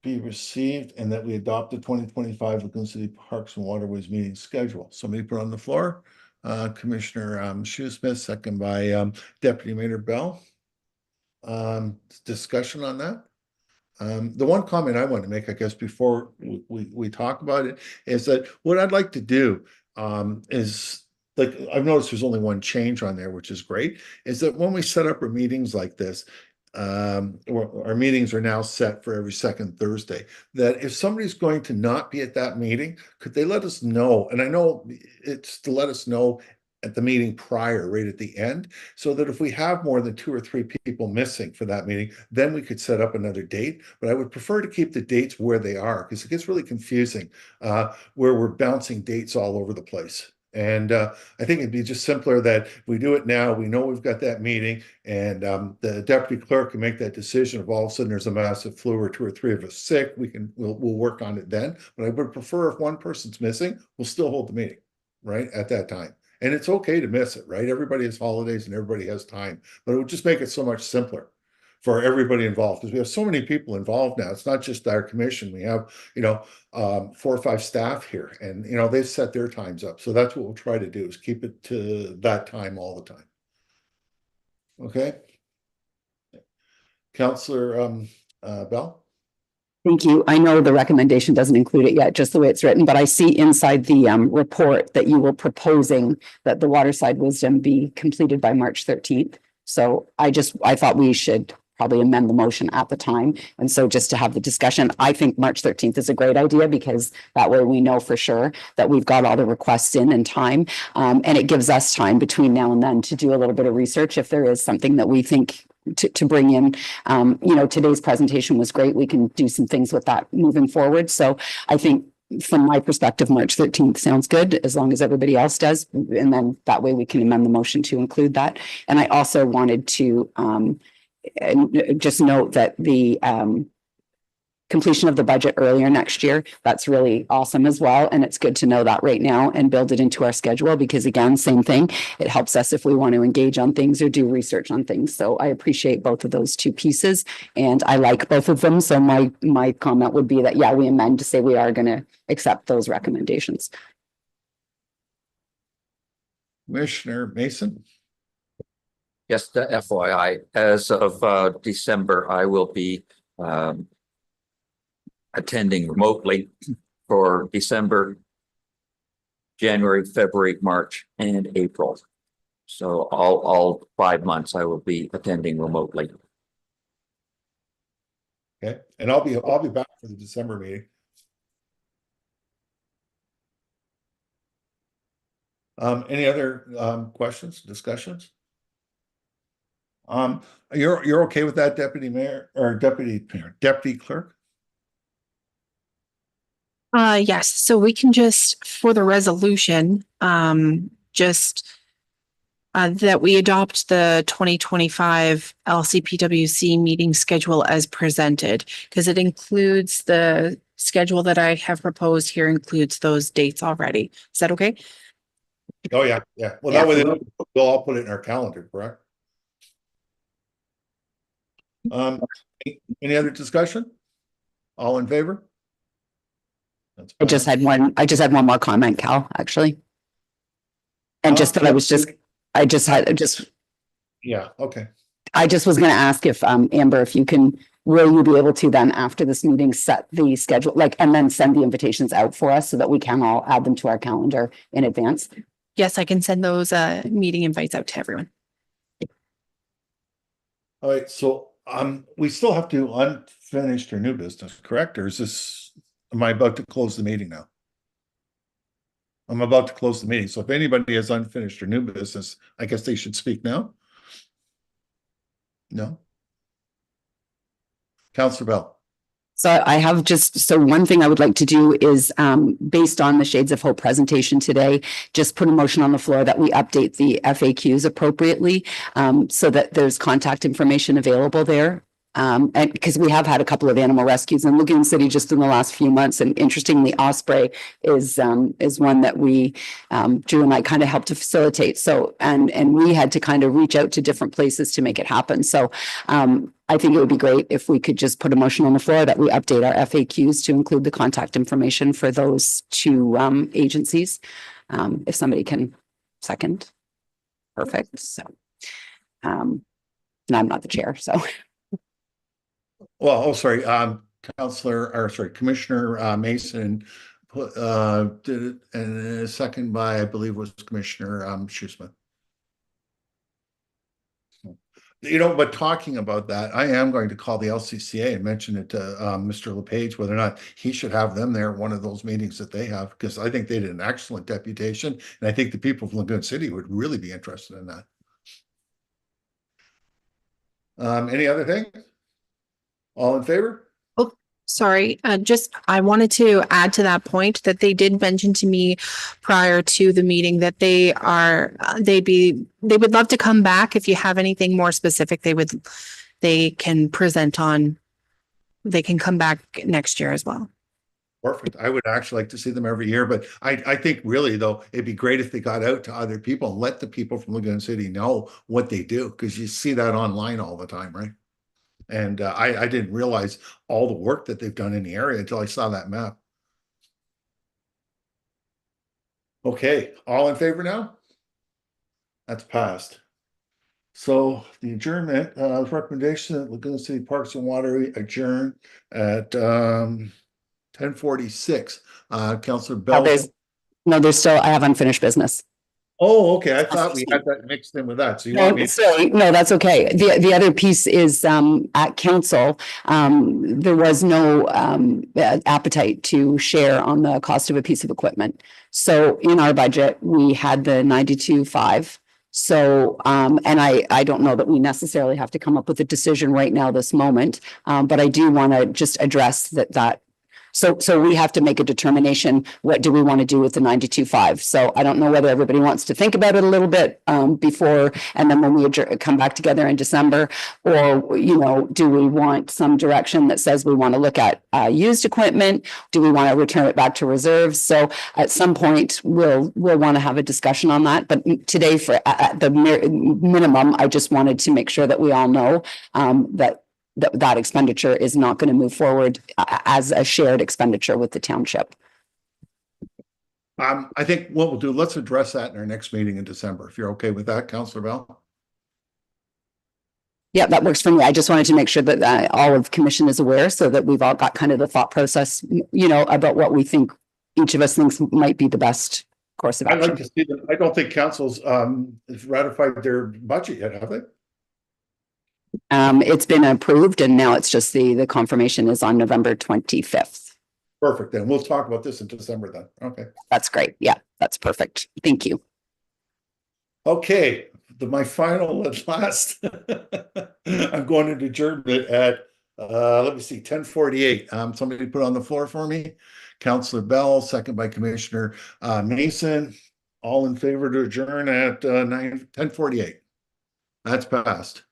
be received and that we adopt the 2025 Lagoon City Parks and Waterways meeting schedule. Somebody put on the floor. Commissioner Shoesmith, second by Deputy Mayor Bell. Discussion on that. The one comment I want to make, I guess, before we talk about it, is that what I'd like to do is, like, I've noticed there's only one change on there, which is great, is that when we set up our meetings like this, our meetings are now set for every second Thursday, that if somebody's going to not be at that meeting, could they let us know? And I know it's to let us know at the meeting prior, right at the end, so that if we have more than 2 or 3 people missing for that meeting, then we could set up another date. But I would prefer to keep the dates where they are, because it gets really confusing where we're bouncing dates all over the place. And I think it'd be just simpler that we do it now. We know we've got that meeting, and the deputy clerk can make that decision. If all of a sudden there's a massive flu or 2 or 3 of us sick, we'll work on it then. But I would prefer, if one person's missing, we'll still hold the meeting right at that time. And it's okay to miss it, right? Everybody has holidays and everybody has time, but it would just make it so much simpler for everybody involved, because we have so many people involved now. It's not just our commission. We have, 4 or 5 staff here, and, they've set their times up. So that's what we'll try to do, is keep it to that time all the time. Okay. Councillor Bell? Thank you. I know the recommendation doesn't include it yet, just the way it's written, but I see inside the report that you were proposing that the Waterside Wisdom be completed by March 13th. So I thought we should probably amend the motion at the time. And so just to have the discussion, I think March 13th is a great idea, because that way we know for sure that we've got all the requests in time. And it gives us time between now and then to do a little bit of research if there is something that we think to bring in. Today's presentation was great. We can do some things with that moving forward. So I think from my perspective, March 13th sounds good, as long as everybody else does. And then that way we can amend the motion to include that. And I also wanted to just note that the completion of the budget earlier next year, that's really awesome as well. And it's good to know that right now and build it into our schedule, because again, same thing, it helps us if we want to engage on things or do research on things. So I appreciate both of those 2 pieces, and I like both of them. So my comment would be that, yeah, we amend to say we are going to accept those recommendations. Commissioner Mason? Yes, the FYI, as of December, I will be attending remotely for December, January, February, March, and April. So all 5 months I will be attending remotely. Okay, and I'll be back for the December meeting. Any other questions, discussions? You're okay with that, Deputy Mayor, or Deputy Clerk? Yes, so we can just, for the resolution, that we adopt the 2025 LCPWC meeting schedule as presented, because it includes the schedule that I have proposed here, includes those dates already. Is that okay? Oh, yeah. Well, that way we'll all put it in our calendar, correct? Any other discussion? All in favor? I just had one more comment, Cal, actually. And just that yeah, okay. I just was going to ask if Amber, if you can, will you be able to then after this meeting set the schedule, and then send the invitations out for us so that we can all add them to our calendar in advance? Yes, I can send those meeting invites out to everyone. All right, so we still have to unfinished or new business, correct? Or is this, am I about to close the meeting now? I'm about to close the meeting, so if anybody has unfinished or new business, I guess they should speak now. No? Counselor Bell. So I have so one thing I would like to do is, based on the Shades of Hope presentation today, just put a motion on the floor that we update the FAQs appropriately, so that there's contact information available there. And because we have had a couple of animal rescues in Lagoon City just in the last few months, and interestingly, Osprey is one that Drew and I kind of helped to facilitate. So, and we had to kind of reach out to different places to make it happen. So, I think it would be great if we could just put a motion on the floor that we update our FAQs to include the contact information for those two agencies. If somebody can second. Perfect. So, and I'm not the chair, so. Well, oh, sorry, Commissioner Mason did it, and a second by, I believe, was Commissioner Shoesmith. You know, but talking about that, I am going to call the LCCA and mention it to Mr. LePage, whether or not he should have them there at one of those meetings that they have, because I think they did an excellent deputation, and I think the people of Lagoon City would really be interested in that. Any other thing? All in favor? Sorry, I wanted to add to that point that they did mention to me prior to the meeting that they would love to come back. If you have anything more specific, they can present on, they can come back next year as well. Perfect. I would actually like to see them every year, but I think really though, it'd be great if they got out to other people and let the people from Lagoon City know what they do, because you see that online all the time, right? And I didn't realize all the work that they've done in the area until I saw that map. Okay, all in favor now? That's passed. So the adjournment, recommendation that Lagoon City Parks and Water adjourn at 10:46. Councilor Bell. There's still, I have unfinished business. Oh, okay. I thought we had that mixed in with that. So you want me? No, that's okay. The other piece is at council, there was no appetite to share on the cost of a piece of equipment. So in our budget, we had the 92.5. So, and I don't know that we necessarily have to come up with a decision right now, this moment, but I do want to just address that. So we have to make a determination, what do we want to do with the 92.5? So I don't know whether everybody wants to think about it a little bit before, and then when we come back together in December, or, you know, do we want some direction that says we want to look at used equipment? Do we want to return it back to reserves? So at some point, we'll want to have a discussion on that. But today, for at the minimum, I just wanted to make sure that we all know that expenditure is not going to move forward as a shared expenditure with the township. I think what we'll do, let's address that in our next meeting in December, if you're okay with that, Councillor Bell. Yeah, that works for me. I just wanted to make sure that all of commission is aware, so that we've all got kind of the thought process, you know, about what we think each of us thinks might be the best course of action. I'd like to see them. I don't think council's ratified their budget yet, have they? It's been approved, and now it's just the confirmation is on November 25th. Perfect. Then we'll talk about this in December then. Okay. That's great. Yeah, that's perfect. Thank you. Okay. My final and last, I'm going to adjournment at, let me see, 10:48. Somebody put on the floor for me. Councillor Bell, second by Commissioner Mason. All in favor to adjourn at 10:48. That's passed.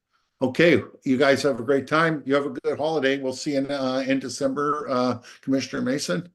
Okay, you guys have a great time. You have a good holiday. We'll see you in December, Commissioner Mason.